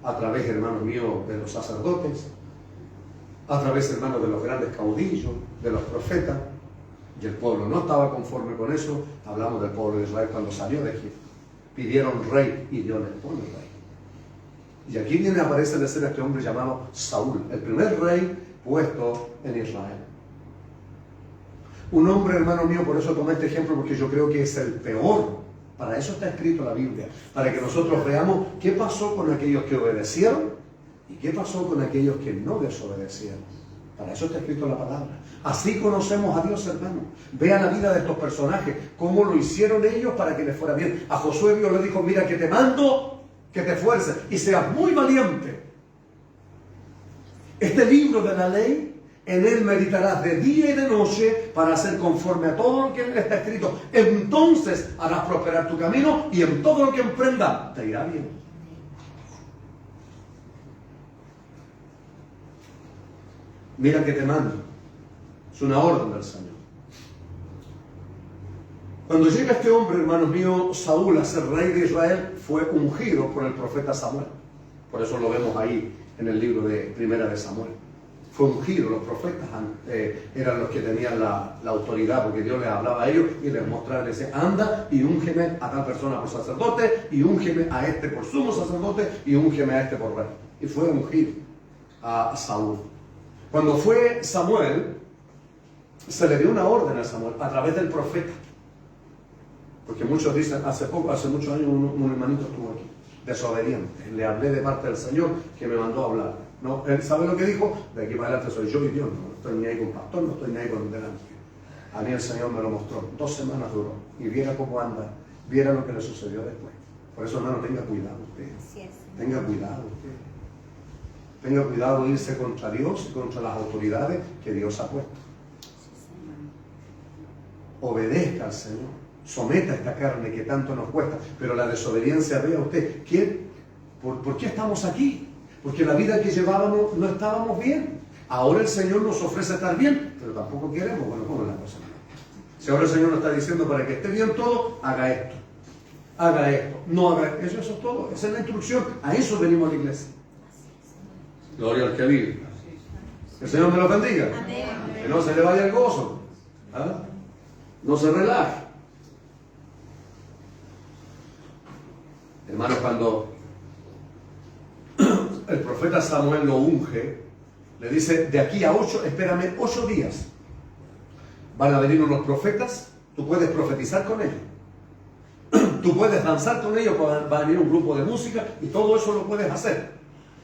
a través, hermanos míos, de los sacerdotes, a través, hermanos, de los grandes caudillos, de los profetas, y el pueblo no estaba conforme con eso. Hablamos del pueblo de Israel cuando salió de Egipto. Pidieron rey y Dios les pone rey. Y aquí viene a aparecer en escena este hombre llamado Saúl, el primer rey puesto en Israel. Un hombre, hermano mío, por eso tomé este ejemplo, porque yo creo que es el peor. Para eso está escrito la Biblia, para que nosotros veamos qué pasó con aquellos que obedecieron y qué pasó con aquellos que no desobedecieron. Para eso está escrito la palabra. Así conocemos a Dios, hermano. Vean la vida de estos personajes, cómo lo hicieron ellos para que les fuera bien. A Josué Dios le dijo, mira que te mando, que te esfuerces y seas muy valiente. Este libro de la ley, en él meditarás de día y de noche para hacer conforme a todo lo que en él está escrito. Entonces harás prosperar tu camino y en todo lo que emprendas te irá bien. Mira que te mando. Es una orden del Señor. Cuando llega este hombre, hermanos míos, Saúl a ser rey de Israel, fue ungido por el profeta Samuel. Por eso lo vemos ahí en el libro de Primera de Samuel. Fue ungido, los profetas eran los que tenían la autoridad, porque Dios les hablaba a ellos y les mostraba, les decía, anda y úngeme a tal persona por sacerdote, y úngeme a este por sumo sacerdote, y úngeme a este por rey. Y fue ungido a Saúl. Cuando fue Samuel, se le dio una orden a Samuel a través del profeta. Porque muchos dicen, hace muchos años un hermanito estuvo aquí, desobediente. Le hablé de parte del Señor que me mandó a hablar. No, él sabe lo que dijo, de aquí para adelante soy yo y Dios. No estoy ni ahí con pastor, no estoy ni ahí con delante. A mí el Señor me lo mostró. 2 semanas duró. Y viera cómo anda, viera lo que le sucedió después. Por eso, hermano, tenga cuidado usted. Tenga cuidado usted. Tenga cuidado de irse contra Dios y contra las autoridades que Dios ha puesto. Obedezca al Señor. Someta esta carne que tanto nos cuesta. Pero la desobediencia, vea usted, ¿por qué estamos aquí? Porque la vida que llevábamos no estábamos bien. Ahora el Señor nos ofrece estar bien, pero tampoco queremos. Bueno, ¿cómo es la cosa? Si ahora el Señor nos está diciendo para que esté bien todo, haga esto. Haga esto. No haga esto. Eso es todo. Esa es la instrucción. A eso venimos a la iglesia. Gloria al que vive. Que el Señor me lo bendiga. Amén. Que no se le vaya el gozo. ¿Ah? No se relaje. Hermanos, cuando el profeta Samuel lo unge, le dice, de aquí a 8, espérame 8 días. Van a venir unos profetas, tú puedes profetizar con ellos. Tú puedes danzar con ellos, va a venir un grupo de música y todo eso lo puedes hacer.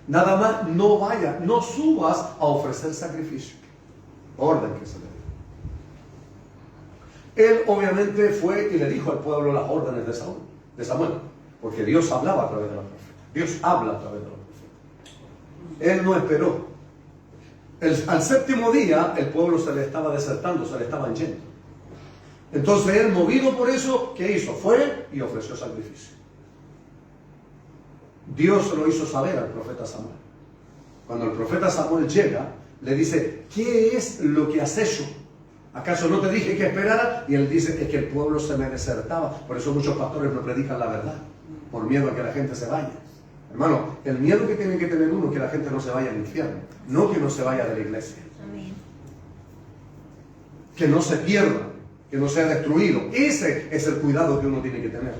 Nada más no vayas, no subas a ofrecer sacrificio. Orden que se le dio. Él obviamente fue y le dijo al pueblo las órdenes de Samuel, porque Dios hablaba a través de los profetas. Dios habla a través de los profetas. Él no esperó. Al 7º día el pueblo se le estaba desertando, se le estaban yendo. Entonces él, movido por eso, ¿qué hizo? Fue y ofreció sacrificio. Dios se lo hizo saber al profeta Samuel. Cuando el profeta Samuel llega, le dice, ¿qué es lo que has hecho? ¿Acaso no te dije que esperara? Y él dice, es que el pueblo se me desertaba. Por eso muchos pastores no predican la verdad, por miedo a que la gente se vaya. Hermano, el miedo que tiene que tener uno es que la gente no se vaya al infierno, no que no se vaya de la iglesia. Amén. Que no se pierda, que no sea destruido. Ese es el cuidado que uno tiene que tener.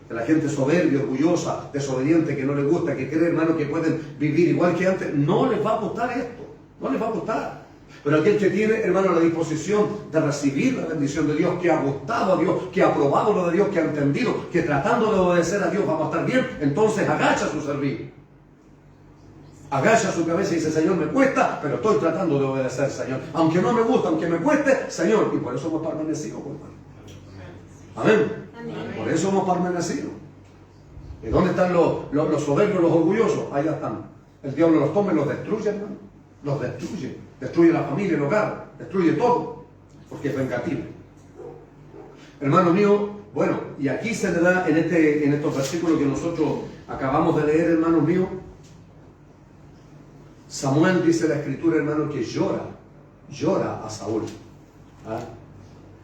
De la gente soberbia, orgullosa, desobediente, que no le gusta, que cree, hermano, que pueden vivir igual que antes, no les va a gustar esto, no les va a gustar. Pero aquel que tiene, hermano, la disposición de recibir la bendición de Dios, que ha gustado a Dios, que ha probado lo de Dios, que ha entendido que tratando de obedecer a Dios vamos a estar bien, entonces agacha su servicio. Agacha su cabeza y dice, Señor, me cuesta, pero estoy tratando de obedecer, Señor. Aunque no me gusta, aunque me cueste, Señor. Y por eso hemos permanecido, hermano. Amén. Amén. Por eso hemos permanecido. ¿Y dónde están los soberbios, los orgullosos? Ahí están. El diablo los toma y los destruye, hermano. Los destruye. Destruye la familia, el hogar, destruye todo, porque es vengativo. Hermano mío, bueno, y aquí se le da en estos versículos que nosotros acabamos de leer, hermanos míos, Samuel dice la escritura, hermano, que llora a Saúl. ¿Ah?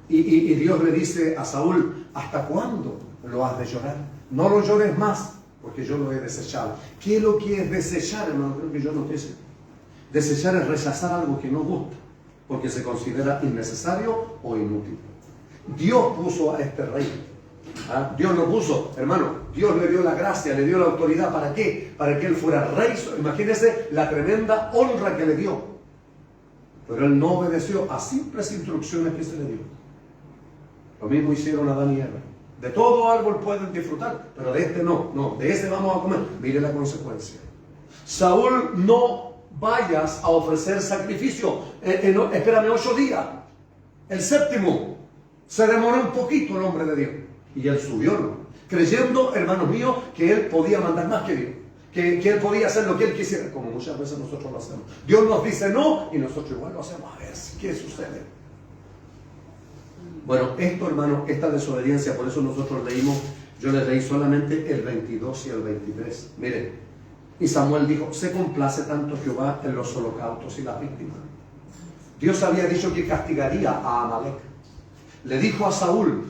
Y Dios le dice a Saúl, ¿hasta cuándo lo has de llorar? No lo llores más, porque yo lo he desechado. ¿Qué es lo que es desechar, hermano? Creo que yo no sé. Desechar es rechazar algo que no gusta, porque se considera innecesario o inútil. Dios puso a este rey. ¿Ah? Dios lo puso, hermano. Dios le dio la gracia, le dio la autoridad. ¿Para qué? Para que él fuera rey. Imagínense la tremenda honra que le dio. Pero él no obedeció a simples instrucciones que se le dio. Lo mismo hicieron Adán y Eva. De todo árbol pueden disfrutar, pero de este no. No, de este vamos a comer. Mire la consecuencia. Saúl, no vayas a ofrecer sacrificio. Espérame 8 días. El séptimo se demoró un poquito el hombre de Dios. Y él subió, ¿no? Creyendo, hermanos míos, que él podía mandar más que Dios. Que él podía hacer lo que él quisiera, como muchas veces nosotros lo hacemos. Dios nos dice no y nosotros igual lo hacemos. A ver qué sucede. Bueno, esto, hermano, esta desobediencia, por eso nosotros leímos, yo les leí solamente el 22 y el 23. Miren, y Samuel dijo, se complace tanto Jehová en los holocaustos y las víctimas. Dios había dicho que castigaría a Amalek. Le dijo a Saúl,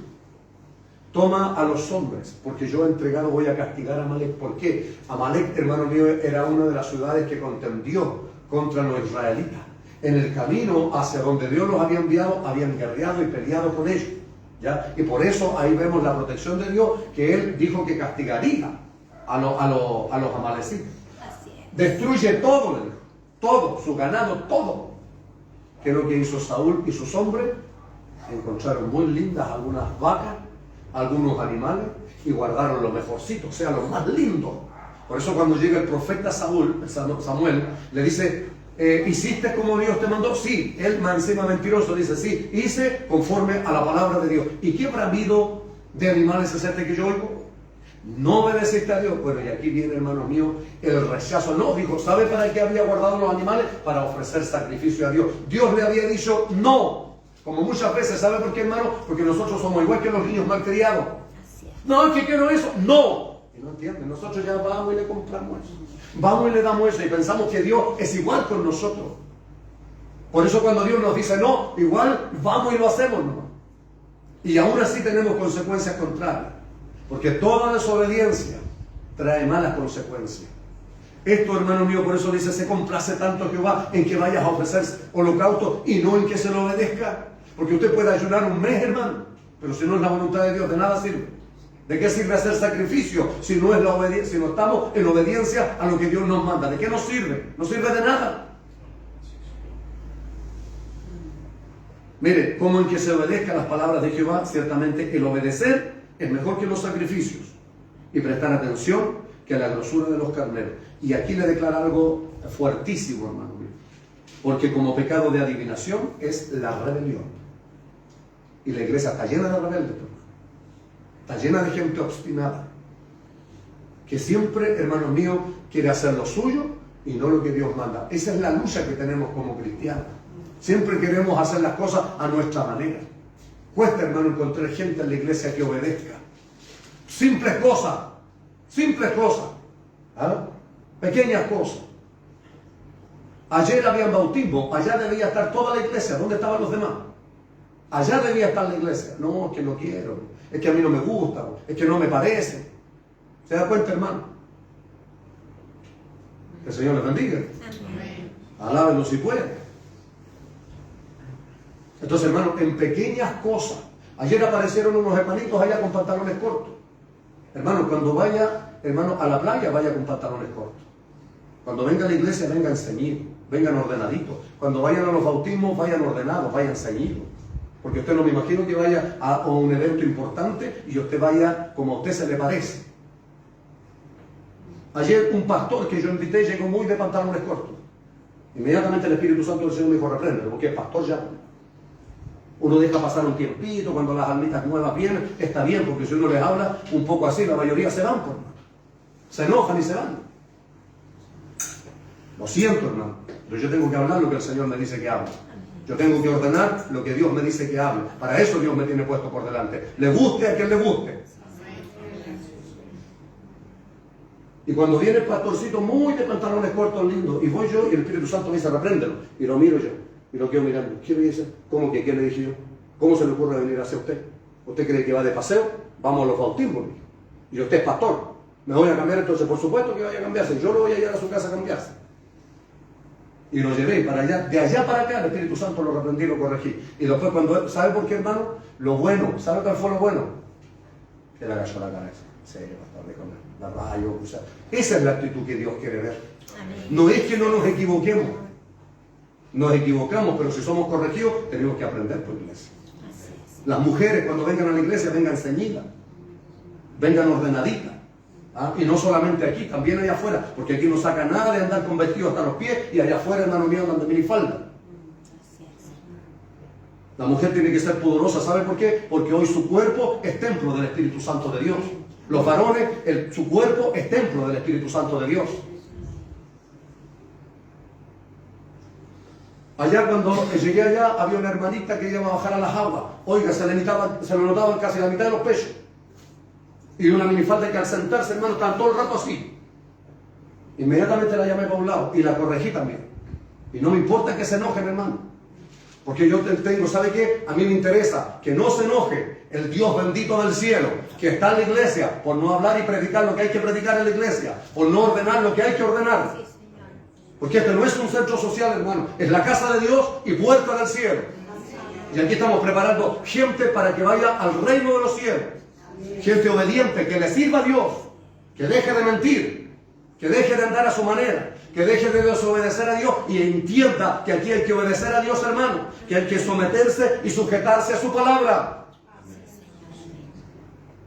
toma a los hombres, porque yo entregado voy a castigar a Amalek. ¿Por qué? Amalek, hermano mío, era una de las ciudades que contendió contra los israelitas. En el camino hacia donde Dios los había enviado, habían guerreado y peleado con ellos, ¿ya? Y por eso ahí vemos la protección de Dios, que Él dijo que castigaría a los amalecitas. Destruye todo, le dijo, todo, su ganado, todo. ¿Qué es lo que hizo Saúl y sus hombres? Encontraron muy lindas algunas vacas, algunos animales, y guardaron lo mejorcito, o sea, lo más lindo. Por eso cuando llega el profeta Samuel, le dice, ¿hiciste como Dios te mandó? Sí. Él, encima mentiroso, dice, sí, hice conforme a la palabra de Dios. ¿Y qué bramido de animales es este que yo oigo? No obedeciste a Dios. Bueno, y aquí viene, hermano mío, el rechazo. No, dijo, ¿sabe para qué había guardado los animales? Para ofrecer sacrificio a Dios. Dios le había dicho no. Como muchas veces, ¿sabe por qué, hermano? Porque nosotros somos igual que los niños malcriados. No, que quiero eso. No. Y no entienden. Nosotros ya vamos y le compramos eso. Vamos y le damos eso y pensamos que Dios es igual con nosotros. Por eso cuando Dios nos dice no, igual vamos y lo hacemos, ¿no? Y aún así tenemos consecuencias contrarias. Porque toda desobediencia trae malas consecuencias. Esto, hermano mío, por eso dice, se complace tanto Jehová en que vayas a ofrecer holocausto y no en que se lo obedezca. Porque usted puede ayunar un mes, hermano, pero si no es la voluntad de Dios, de nada sirve. ¿De qué sirve hacer sacrificio si no es la obediencia, si no estamos en obediencia a lo que Dios nos manda? ¿De qué nos sirve? No sirve de nada. Mire, como en que se obedezca las palabras de Jehová, ciertamente el obedecer es mejor que los sacrificios y prestar atención que a la grosura de los carneros. Y aquí le declara algo fuertísimo, hermano mío, porque como pecado de adivinación es la rebelión. Y la iglesia está llena de rebeldes, hermano. Está llena de gente obstinada, que siempre, hermano mío, quiere hacer lo suyo y no lo que Dios manda. Esa es la lucha que tenemos como cristianos. Siempre queremos hacer las cosas a nuestra manera. Cuesta, hermano, encontrar gente en la iglesia que obedezca. Simples cosas. ¿Ah? Pequeñas cosas. Ayer había bautismo, allá debía estar toda la iglesia. ¿Dónde estaban los demás? Allá debía estar la iglesia. No, es que no quiero, es que a mí no me gusta, es que no me parece. ¿Se da cuenta, hermano? Que el Señor les bendiga. Alábenlo si puede. Entonces, hermano, en pequeñas cosas. Ayer aparecieron unos hermanitos allá con pantalones cortos. Hermano, cuando vaya, hermano, a la playa, vaya con pantalones cortos. Cuando venga a la iglesia, vengan ceñidos, vengan ordenaditos. Cuando vayan a los bautismos, vayan ordenados, vayan ceñidos. Porque usted no me imagino que vaya a un evento importante y usted vaya como a usted se le parece. Ayer un pastor que yo invité llegó muy de pantalones cortos. Inmediatamente el Espíritu Santo del Señor me dijo, repréndelo, porque el pastor ya... Uno deja pasar un tiempito, cuando las almitas nuevas vienen, está bien, porque si uno les habla un poco así, la mayoría se van, por hermano. Se enojan y se van. Lo siento, hermano, pero yo tengo que hablar lo que el Señor me dice que hable. Yo tengo que ordenar lo que Dios me dice que hable. Para eso Dios me tiene puesto por delante. Le guste a quien le guste. Y cuando viene el pastorcito muy de pantalones cortos, lindo, y voy yo y el Espíritu Santo me dice, repréndelo. Y lo miro yo. Y lo quedo mirando. ¿Qué me dice? ¿Cómo que qué le dije yo? ¿Cómo se le ocurre venir hacia usted? ¿Usted cree que va de paseo? Vamos a los bautismos. Y usted es pastor. Me voy a cambiar, entonces por supuesto que vaya a cambiarse. Yo lo voy a llevar a su casa a cambiarse. Y lo llevé para allá, de allá para acá, el Espíritu Santo lo reprendí y lo corregí. Y después cuando, ¿sabe por qué, hermano? Lo bueno, ¿sabe cuál fue lo bueno? Que le agachó la cabeza. Sí, pastor, dijo, la rayo, o sea, esa es la actitud que Dios quiere ver. Amén. No es que no nos equivoquemos. Nos equivocamos, pero si somos corregidos, tenemos que aprender por iglesia. Las mujeres cuando vengan a la iglesia, vengan ceñidas, vengan ordenaditas. ¿Ah? Y no solamente aquí, también allá afuera, porque aquí no saca nada de andar con vestidos hasta los pies y allá afuera, hermano mío, andan de minifalda. La mujer tiene que ser pudorosa, ¿sabe por qué? Porque hoy su cuerpo es templo del Espíritu Santo de Dios. Los varones, su cuerpo es templo del Espíritu Santo de Dios. Allá cuando llegué allá, había una hermanita que iba a bajar a las aguas. Oiga, se le notaban casi la mitad de los pechos. Y una minifalda que al sentarse, hermano, estaban todo el rato así. Inmediatamente la llamé para un lado y la corregí también. Y no me importa que se enojen, hermano. Porque yo tengo, ¿sabe qué? A mí me interesa que no se enoje el Dios bendito del cielo, que está en la iglesia, por no hablar y predicar lo que hay que predicar en la iglesia, por no ordenar lo que hay que ordenar. Porque este no es un centro social, hermano. Es la casa de Dios y puerta del cielo. Y aquí estamos preparando gente para que vaya al reino de los cielos. Gente obediente, que le sirva a Dios, que deje de mentir, que deje de andar a su manera, que deje de desobedecer a Dios y entienda que aquí hay que obedecer a Dios, hermano, que hay que someterse y sujetarse a su palabra.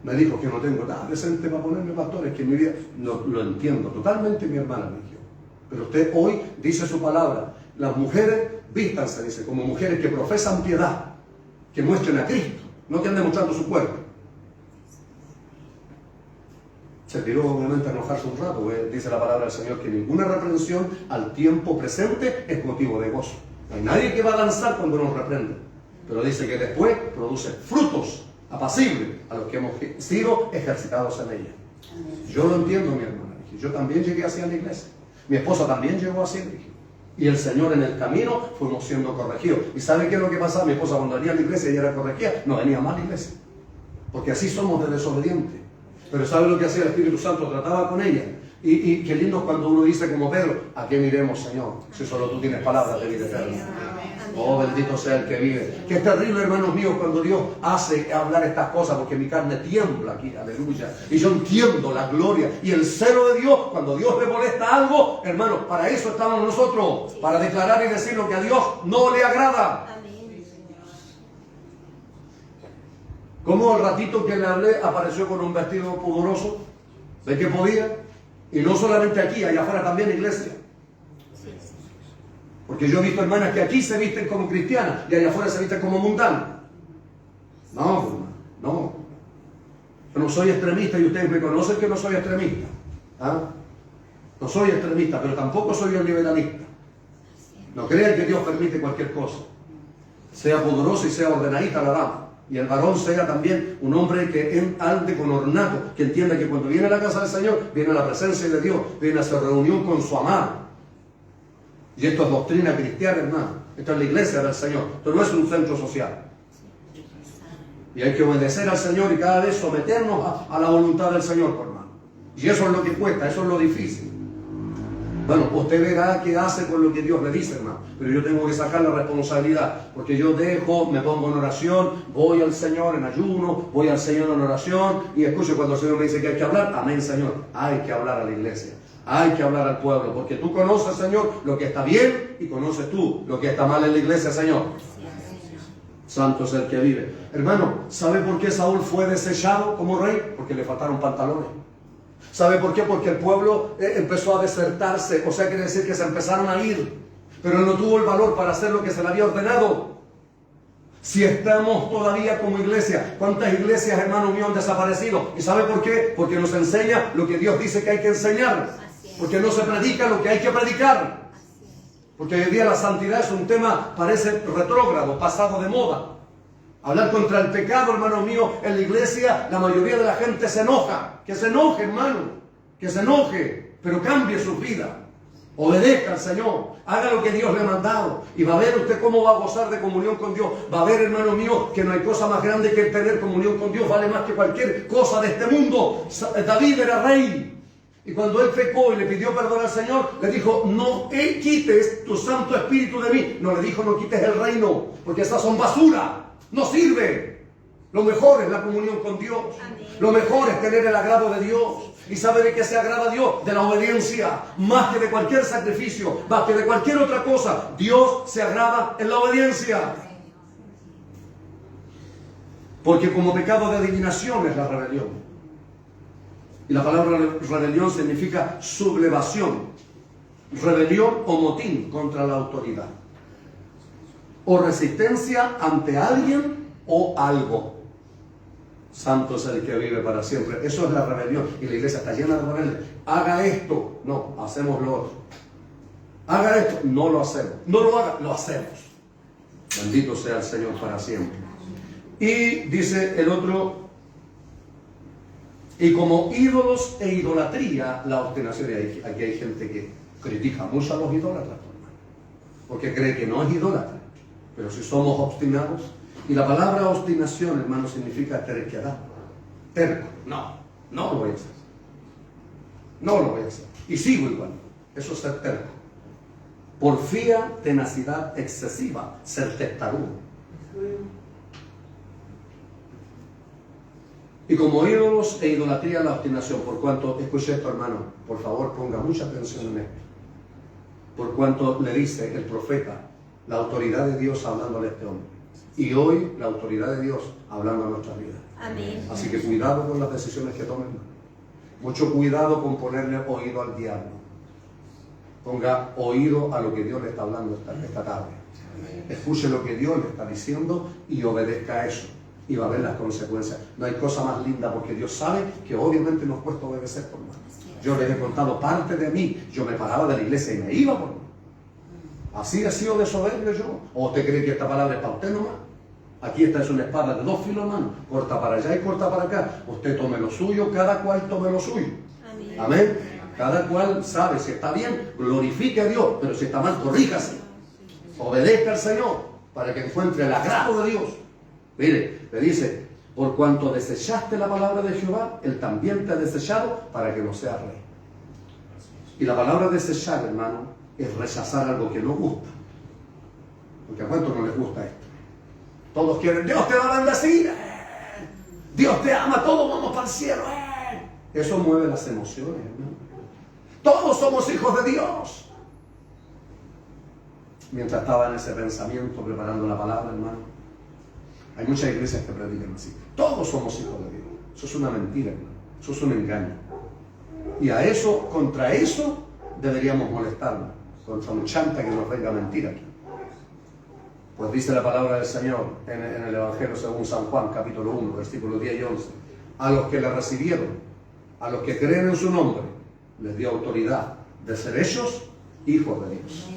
Me dijo que no tengo nada decente para ponerme pastores, que en mi vida no, lo entiendo totalmente, mi hermana me dijo. Pero usted hoy dice su palabra. Las mujeres vístanse, dice, como mujeres que profesan piedad, que muestren a Cristo, no que anden mostrando su cuerpo. Se tiró obviamente a enojarse un rato, porque dice la palabra del Señor que ninguna reprensión al tiempo presente es motivo de gozo. No hay nadie que va a danzar cuando nos reprende, pero dice que después produce frutos apacibles a los que hemos sido ejercitados en ella. Yo lo entiendo, mi hermana. Yo también llegué así a la iglesia. Mi esposa también llegó así. Y el Señor en el camino fuimos siendo corregidos. ¿Y sabe qué es lo que pasaba? Mi esposa cuando venía a la iglesia y era corregida, no venía más a la iglesia. Porque así somos de desobedientes. Pero ¿sabe lo que hacía el Espíritu Santo? Trataba con ella. Y qué lindo cuando uno dice como Pedro, ¿a qué miremos, Señor? Si solo tú tienes palabras de vida eterna. Oh, bendito sea el que vive. Qué terrible, hermanos míos, cuando Dios hace hablar estas cosas, porque mi carne tiembla aquí, aleluya. Y yo entiendo la gloria y el celo de Dios. Cuando Dios le molesta algo, hermanos, para eso estamos nosotros, para declarar y decir lo que a Dios no le agrada. Como al ratito que le hablé apareció con un vestido pudoroso, de que podía, y no solamente aquí, allá afuera también iglesia. Porque yo he visto hermanas que aquí se visten como cristianas y allá afuera se visten como mundanas. No, no. Yo no soy extremista y ustedes me conocen que no soy extremista. ¿Ah? No soy extremista, pero tampoco soy un liberalista. No crean que Dios permite cualquier cosa. Sea pudorosa y sea ordenadita la dama. Y el varón sea también un hombre que ande con ornato, que entienda que cuando viene a la casa del Señor, viene a la presencia de Dios, viene a hacer reunión con su amado. Y esto es doctrina cristiana, hermano. Esto es la iglesia del Señor. Esto no es un centro social. Y hay que obedecer al Señor y cada vez someternos a la voluntad del Señor, hermano. Y eso es lo que cuesta, eso es lo difícil. Bueno, usted verá qué hace con lo que Dios le dice, hermano. Pero yo tengo que sacar la responsabilidad. Porque yo dejo, me pongo en oración, voy al Señor en ayuno, voy al Señor en oración y escucho cuando el Señor me dice que hay que hablar. Amén, Señor. Hay que hablar a la iglesia. Hay que hablar al pueblo. Porque tú conoces, Señor, lo que está bien y conoces tú lo que está mal en la iglesia, Señor. Santo es el que vive. Hermano, ¿sabe por qué Saúl fue desechado como rey? Porque le faltaron pantalones. ¿Sabe por qué? Porque el pueblo empezó a desertarse, o sea, quiere decir que se empezaron a ir, pero él no tuvo el valor para hacer lo que se le había ordenado. Si estamos todavía como iglesia, ¿cuántas iglesias, hermanos míos, han desaparecido? ¿Y sabe por qué? Porque nos enseña lo que Dios dice que hay que enseñar, porque no se predica lo que hay que predicar, porque hoy día la santidad es un tema, parece retrógrado, pasado de moda. Hablar contra el pecado, hermano mío, en la iglesia la mayoría de la gente se enoja. Que se enoje, hermano, que se enoje, pero cambie su vida. Obedezca al Señor, haga lo que Dios le ha mandado y va a ver usted cómo va a gozar de comunión con Dios. Va a ver, hermano mío, que no hay cosa más grande que tener comunión con Dios, vale más que cualquier cosa de este mundo. David era rey y cuando él pecó y le pidió perdón al Señor, le dijo, no quites tu Santo Espíritu de mí. No le dijo, no quites el reino, porque esas son basura, no sirve. Lo mejor es la comunión con Dios. Amén. Lo mejor es tener el agrado de Dios. ¿Y sabe de qué se agrada a Dios? De la obediencia. Más que de cualquier sacrificio, más que de cualquier otra cosa. Dios se agrada en la obediencia. Porque como pecado de adivinación es la rebelión. Y la palabra rebelión significa sublevación. Rebelión o motín contra la autoridad. O resistencia ante alguien o algo. Santo es el que vive para siempre. Eso es la rebelión. Y la iglesia está llena de rebeldes. Haga esto. No, hacemos lo otro. Haga esto. No lo hacemos. No lo haga. Lo hacemos. Bendito sea el Señor para siempre. Y dice el otro. Y como ídolos e idolatría, la obstinación. Y aquí hay gente que critica mucho a los idólatras, porque cree que no es idólatra. Pero si somos obstinados. Y la palabra obstinación, hermano, significa terquedad. Terco. No lo voy a hacer. No lo voy a hacer. Y sigo igual. Eso es ser terco. Porfía, tenacidad excesiva, ser testarudo. Y como ídolos e idolatría, la obstinación. Por cuanto, escuche esto, hermano, por favor ponga mucha atención en esto. Por cuanto le dice el profeta, la autoridad de Dios hablándole a este hombre. Y hoy la autoridad de Dios hablando a nuestra vida. Amén. Así que cuidado con las decisiones que tomen. Mucho cuidado con ponerle oído al diablo. Ponga oído a lo que Dios le está hablando esta tarde. Amén. Escuche lo que Dios le está diciendo y obedezca a eso. Y va a ver las consecuencias. No hay cosa más linda porque Dios sabe que obviamente nos cuesta obedecer por más. Yo les he contado parte de mí. Yo me paraba de la iglesia y me iba por mí. ¿Así he sido de soberbio yo? ¿O usted cree que esta palabra es para usted nomás? Aquí esta es una espada de dos filos, hermano. Corta para allá y corta para acá. Usted tome lo suyo, cada cual tome lo suyo. Amén. Amén. Cada cual sabe si está bien, glorifique a Dios. Pero si está mal, corríjase. Obedezca al Señor para que encuentre el agrado de Dios. Mire, le dice, por cuanto desechaste la palabra de Jehová, Él también te ha desechado para que no seas rey. Y la palabra desechar, hermano, es rechazar algo que no gusta. Porque a cuánto no les gusta esto. Todos quieren, Dios te va a bendecir. Dios te ama, todos vamos para el cielo. Eso mueve las emociones, hermano. Todos somos hijos de Dios. Mientras estaba en ese pensamiento, preparando la palabra, hermano, hay muchas iglesias que predican así. Todos somos hijos de Dios. Eso es una mentira, hermano. Eso es un engaño. Y a eso, contra eso, deberíamos molestarnos. Contra un chanta que nos venga a mentir aquí. Pues dice la palabra del Señor en el Evangelio según San Juan, capítulo 1, versículos 10 y 11. A los que le recibieron, a los que creen en su nombre, les dio autoridad de ser hechos hijos de Dios.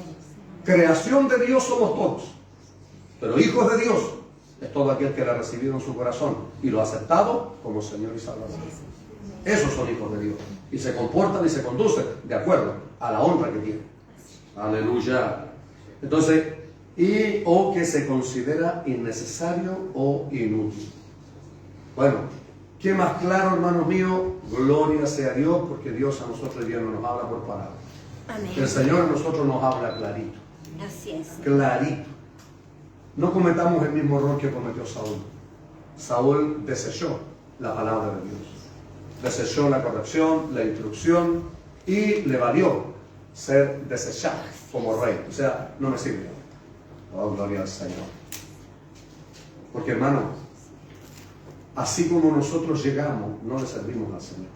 Creación de Dios somos todos, pero hijos de Dios es todo aquel que le ha recibido en su corazón y lo ha aceptado como Señor y Salvador. Esos son hijos de Dios y se comportan y se conducen de acuerdo a la honra que tienen. Aleluya. Entonces, o que se considera innecesario o inútil. Bueno, ¿qué más claro, hermanos míos? Gloria sea a Dios, porque Dios a nosotros hoy día no nos habla por palabras. Amén. El Señor a nosotros nos habla clarito. Así es. Clarito. No cometamos el mismo error que cometió Saúl. Saúl desechó la palabra de Dios. Desechó la corrección, la instrucción y le valió ser desechado como rey. O sea, no me sirve. Oh, gloria al Señor. Porque, hermano, así como nosotros llegamos, no le servimos al Señor.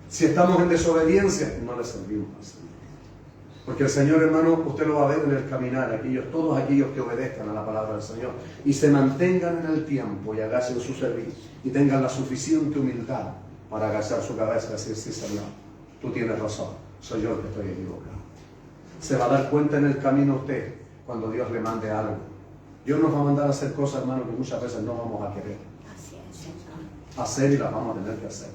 Si estamos en desobediencia, no le servimos al Señor. Porque el Señor, hermano, usted lo va a ver en el caminar, todos aquellos que obedezcan a la palabra del Señor y se mantengan en el tiempo y agachen su servicio y tengan la suficiente humildad para agachar su cabeza y decir, sí, Señor, tú tienes razón, soy yo el que estoy equivocado. Se va a dar cuenta en el camino usted cuando Dios le mande algo. Dios nos va a mandar a hacer cosas, hermano, que muchas veces no vamos a querer hacer y las vamos a tener que hacer.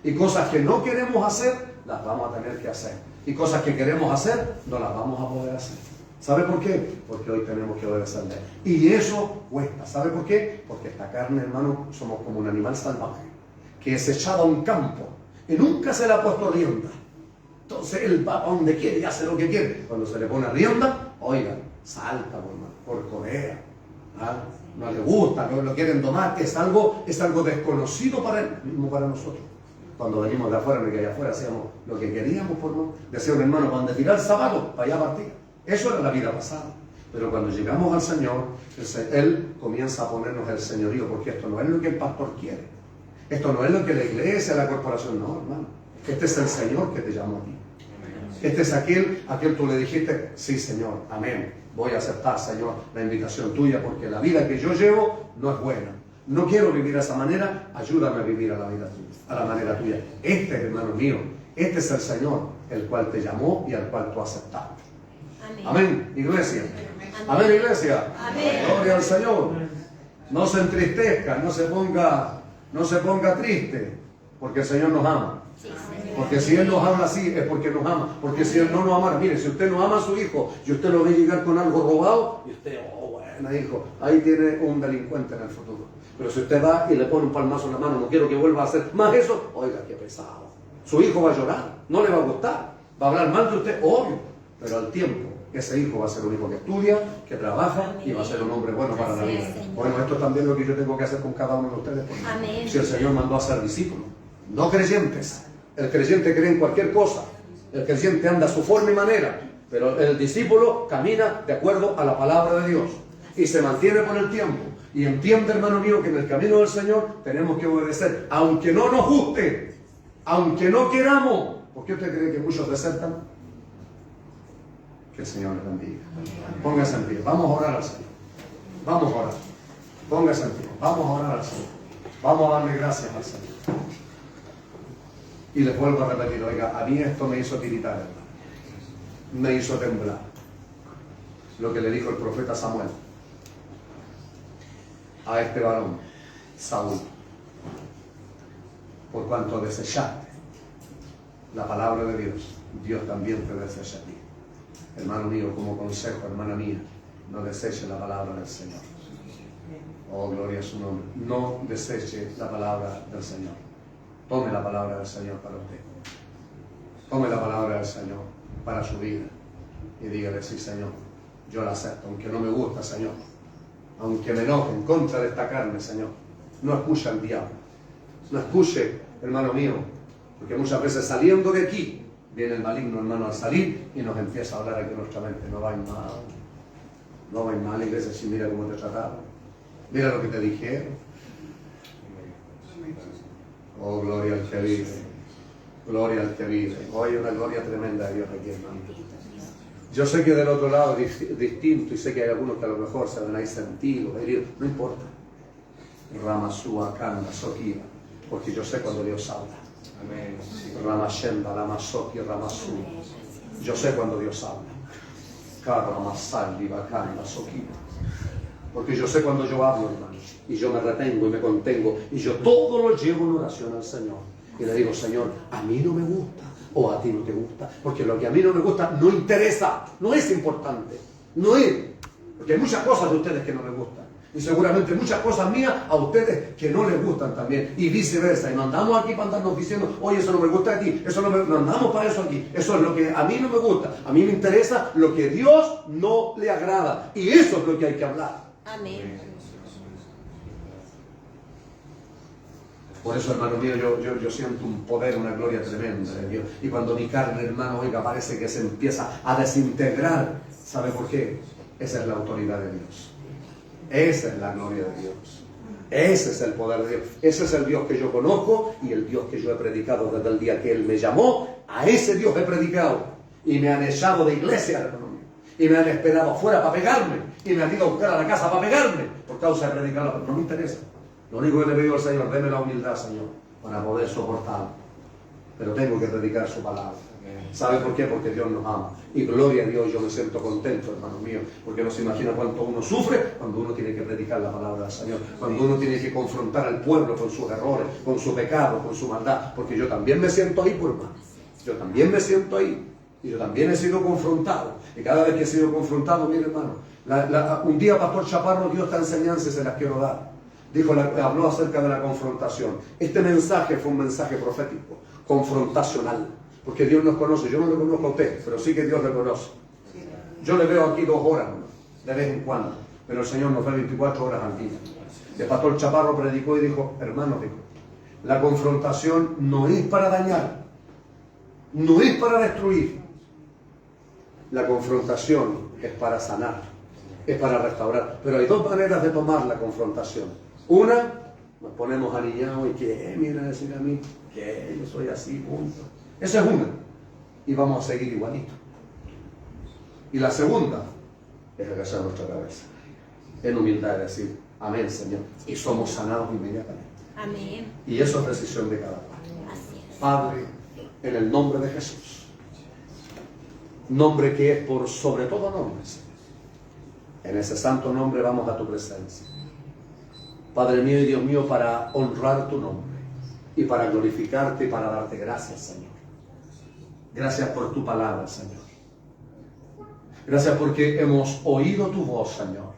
Y cosas que no queremos hacer, las vamos a tener que hacer. Y cosas que queremos hacer, no las vamos a poder hacer. ¿Sabe por qué? Porque hoy tenemos que obedecerle. Y eso cuesta. ¿Sabe por qué? Porque esta carne, hermano, somos como un animal salvaje, que es echado a un campo y nunca se le ha puesto rienda. Entonces él va a donde quiere y hace lo que quiere. Cuando se le pone rienda, oigan, salta por Corea. ¿Ah? No le gusta, no lo quieren domar. Es algo desconocido para él, mismo para nosotros. Cuando venimos de afuera, que allá afuera hacíamos lo que queríamos, por no. Decía un hermano, cuando tirar el zapato, para allá partir. Eso era la vida pasada. Pero cuando llegamos al Señor, Él comienza a ponernos el señorío, porque esto no es lo que el pastor quiere. Esto no es lo que la iglesia, la corporación, no, hermano. Este es el Señor que te llamó a ti. Este es aquel tú le dijiste, sí, Señor, amén. Voy a aceptar, Señor, la invitación tuya, porque la vida que yo llevo no es buena. No quiero vivir de esa manera, ayúdame a vivir a la vida tuya, a la manera tuya. Este, hermano mío, este es el Señor, el cual te llamó y al cual tú aceptaste. Amén, amén, iglesia. Amén, iglesia. Amén. Gloria al Señor. No se entristezca, no se ponga triste, porque el Señor nos ama. Porque si Él nos habla así es porque nos ama. Porque si Él no nos ama, mire, si usted no ama a su hijo y usted lo ve llegar con algo robado, y usted, oh, bueno, hijo, ahí tiene un delincuente en el futuro. Pero si usted va y le pone un palmazo en la mano, no quiero que vuelva a hacer más eso, oiga, qué pesado. Su hijo va a llorar, no le va a gustar, va a hablar mal de usted, obvio, pero al tiempo ese hijo va a ser un hijo que estudia, que trabaja y va a ser un hombre bueno para la vida. Bueno, esto también es lo que yo tengo que hacer con cada uno de ustedes. Si el Señor mandó a ser discípulos, no creyentes. El creyente cree en cualquier cosa, el creyente anda a su forma y manera, pero el discípulo camina de acuerdo a la palabra de Dios y se mantiene por el tiempo. Y entiende, hermano mío, que en el camino del Señor tenemos que obedecer, aunque no nos guste, aunque no queramos. ¿Por qué usted cree que muchos desertan? Que el Señor les bendiga. Póngase en pie, vamos a orar al Señor. Vamos a orar. Póngase en pie, vamos a orar al Señor. Vamos a darle gracias al Señor. Y les vuelvo a repetir, oiga, a mí esto me hizo tiritar, hermano. Me hizo temblar. Lo que le dijo el profeta Samuel a este varón, Saúl. Por cuanto desechaste la palabra de Dios, Dios también te desecha a ti. Hermano mío, como consejo, hermana mía, no deseche la palabra del Señor. Oh, gloria a su nombre. No deseche la palabra del Señor. Tome la palabra del Señor para usted. Tome la palabra del Señor para su vida. Y dígale, sí, Señor, yo la acepto, aunque no me gusta, Señor. Aunque me enoje en contra de esta carne, Señor. No escuche al diablo. No escuche, hermano mío, porque muchas veces saliendo de aquí, viene el maligno, hermano, al salir y nos empieza a hablar aquí en nuestra mente. No vais mal. No vais mal, iglesia, si mira cómo te trataron. Mira lo que te dijeron. Oh, gloria al que vive. Gloria al que vive. Hoy hay una gloria tremenda de Dios aquí, hermano. Yo sé que del otro lado es distinto y sé que hay algunos que a lo mejor se van a ir sentidos, heridos. No importa. Ramasúa, Kanda, Sokia. Porque yo sé cuando Dios habla. Ramashenda, Lamasoki, Ramasú. Yo sé cuando Dios habla. Karamasali, Bakanda, Sokia. Porque yo sé cuando yo hablo, hermano. Y yo me retengo y me contengo. Y yo todo lo llevo en oración al Señor. Y le digo, Señor, a mí no me gusta. O a ti no te gusta. Porque lo que a mí no me gusta no interesa. No es importante. No es. Porque hay muchas cosas de ustedes que no les gustan. Y seguramente muchas cosas mías a ustedes que no les gustan también. Y viceversa. Y no andamos aquí para andarnos diciendo, oye, eso no me gusta a ti. Eso no andamos para eso aquí. Eso es lo que a mí no me gusta. A mí me interesa lo que Dios no le agrada. Y eso es lo que hay que hablar. Amén. Por eso, hermano mío, yo siento un poder, una gloria tremenda de Dios. Y cuando mi carne, hermano, oiga, parece que se empieza a desintegrar. ¿Sabe por qué? Esa es la autoridad de Dios. Esa es la gloria de Dios. Ese es el poder de Dios. Ese es el Dios que yo conozco y el Dios que yo he predicado desde el día que Él me llamó. A ese Dios he predicado. Y me han echado de iglesia, hermano mío. Y me han esperado afuera para pegarme. Y me han ido a buscar a la casa para pegarme. Por causa de predicarlo. Pero no me interesa. Lo único que le pido al Señor, déme la humildad, Señor, para poder soportarlo. Pero tengo que predicar su palabra. ¿Sabe por qué? Porque Dios nos ama. Y gloria a Dios, yo me siento contento, hermano mío, porque no se imagina cuánto uno sufre cuando uno tiene que predicar la palabra del Señor, cuando uno tiene que confrontar al pueblo con sus errores, con su pecado, con su maldad, porque yo también me siento ahí, por hermano. Yo también me siento ahí. Y yo también he sido confrontado. Y cada vez que he sido confrontado, mire hermano, un día Pastor Chaparro dio esta enseñanza y se las quiero dar. Habló acerca de la confrontación. Este mensaje fue un mensaje profético, confrontacional. Porque Dios nos conoce. Yo no lo conozco a usted, pero sí que Dios le conoce. Yo le veo aquí 2 horas, de vez en cuando. Pero el Señor nos ve 24 horas al día. El Pastor Chaparro predicó y dijo, hermano, la confrontación no es para dañar, no es para destruir. La confrontación es para sanar, es para restaurar. Pero hay 2 maneras de tomar la confrontación. Una, nos ponemos alineados y que, mira, decir a mí, que yo soy así, punto. Esa es una. Y vamos a seguir igualito. Y la segunda es agachar nuestra cabeza. En humildad decir, amén, Señor. Y somos sanados inmediatamente. Amén. Y eso es decisión de cada cual. Así es. Padre, en el nombre de Jesús. Nombre que es por sobre todo nombre, Señor. En ese santo nombre vamos a tu presencia. Padre mío y Dios mío, para honrar tu nombre y para glorificarte y para darte gracias, Señor. Gracias por tu palabra, Señor. Gracias porque hemos oído tu voz, Señor,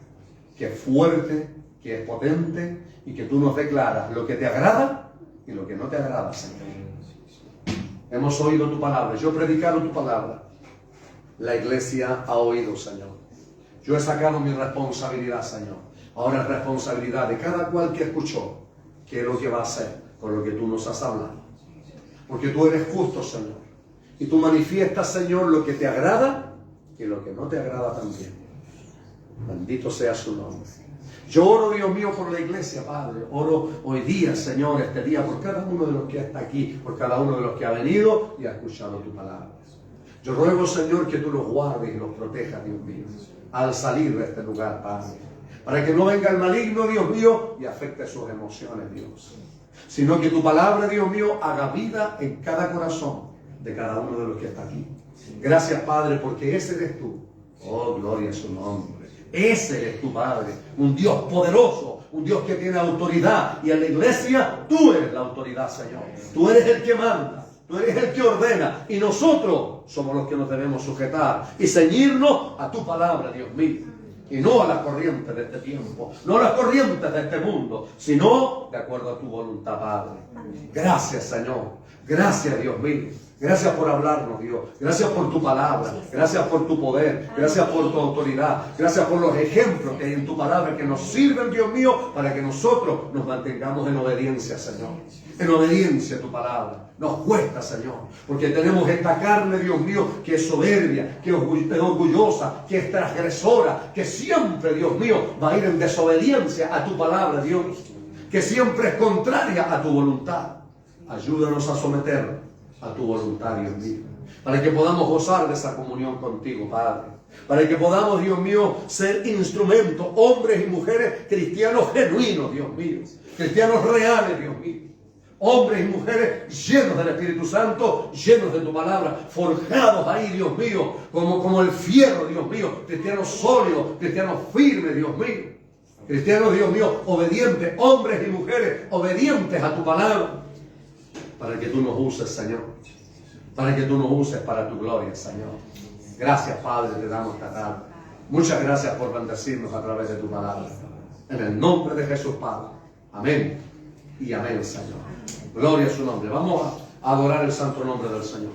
que es fuerte, que es potente y que tú nos declaras lo que te agrada y lo que no te agrada, Señor. Hemos oído tu palabra, yo he predicado tu palabra. La iglesia ha oído, Señor. Yo he sacado mi responsabilidad, Señor. Ahora es responsabilidad de cada cual que escuchó qué es lo que va a hacer con lo que tú nos has hablado. Porque tú eres justo, Señor. Y tú manifiestas, Señor, lo que te agrada y lo que no te agrada también. Bendito sea su nombre. Yo oro, Dios mío, por la iglesia, Padre. Oro hoy día, Señor, este día, por cada uno de los que está aquí, por cada uno de los que ha venido y ha escuchado tu palabra. Yo ruego, Señor, que tú los guardes y los protejas, Dios mío, al salir de este lugar, Padre. Para que no venga el maligno, Dios mío, y afecte sus emociones, Dios. Sino que tu palabra, Dios mío, haga vida en cada corazón de cada uno de los que está aquí. Gracias, Padre, porque ese eres tú. Oh, gloria a su nombre. Ese eres tu Padre, un Dios poderoso, un Dios que tiene autoridad. Y en la iglesia tú eres la autoridad, Señor. Tú eres el que manda, tú eres el que ordena. Y nosotros somos los que nos debemos sujetar y ceñirnos a tu palabra, Dios mío. Y no a las corrientes de este tiempo, no a las corrientes de este mundo, sino de acuerdo a tu voluntad, Padre. Gracias, Señor. Gracias, Dios mío. Gracias por hablarnos, Dios. Gracias por tu palabra. Gracias por tu poder. Gracias por tu autoridad. Gracias por los ejemplos que hay en tu palabra que nos sirven, Dios mío, para que nosotros nos mantengamos en obediencia, Señor. En obediencia a tu palabra. Nos cuesta, Señor, porque tenemos esta carne, Dios mío, que es soberbia, que es orgullosa, que es transgresora, que siempre, Dios mío, va a ir en desobediencia a tu palabra, Dios, que siempre es contraria a tu voluntad. Ayúdanos a someternos a tu voluntad, Dios mío, para que podamos gozar de esa comunión contigo, Padre, para que podamos, Dios mío, ser instrumentos, hombres y mujeres cristianos genuinos, Dios mío, cristianos reales, Dios mío. Hombres y mujeres llenos del Espíritu Santo, llenos de tu palabra, forjados ahí, Dios mío, como el fierro, Dios mío, cristianos sólidos, cristianos firmes, Dios mío, cristianos, Dios mío, obedientes, hombres y mujeres obedientes a tu palabra, para que tú nos uses, Señor, para que tú nos uses para tu gloria, Señor. Gracias, Padre, te damos esta tarde. Muchas gracias por bendecirnos a través de tu palabra. En el nombre de Jesús, Padre. Amén y amén, Señor. Gloria a su nombre. Vamos a adorar el santo nombre del Señor.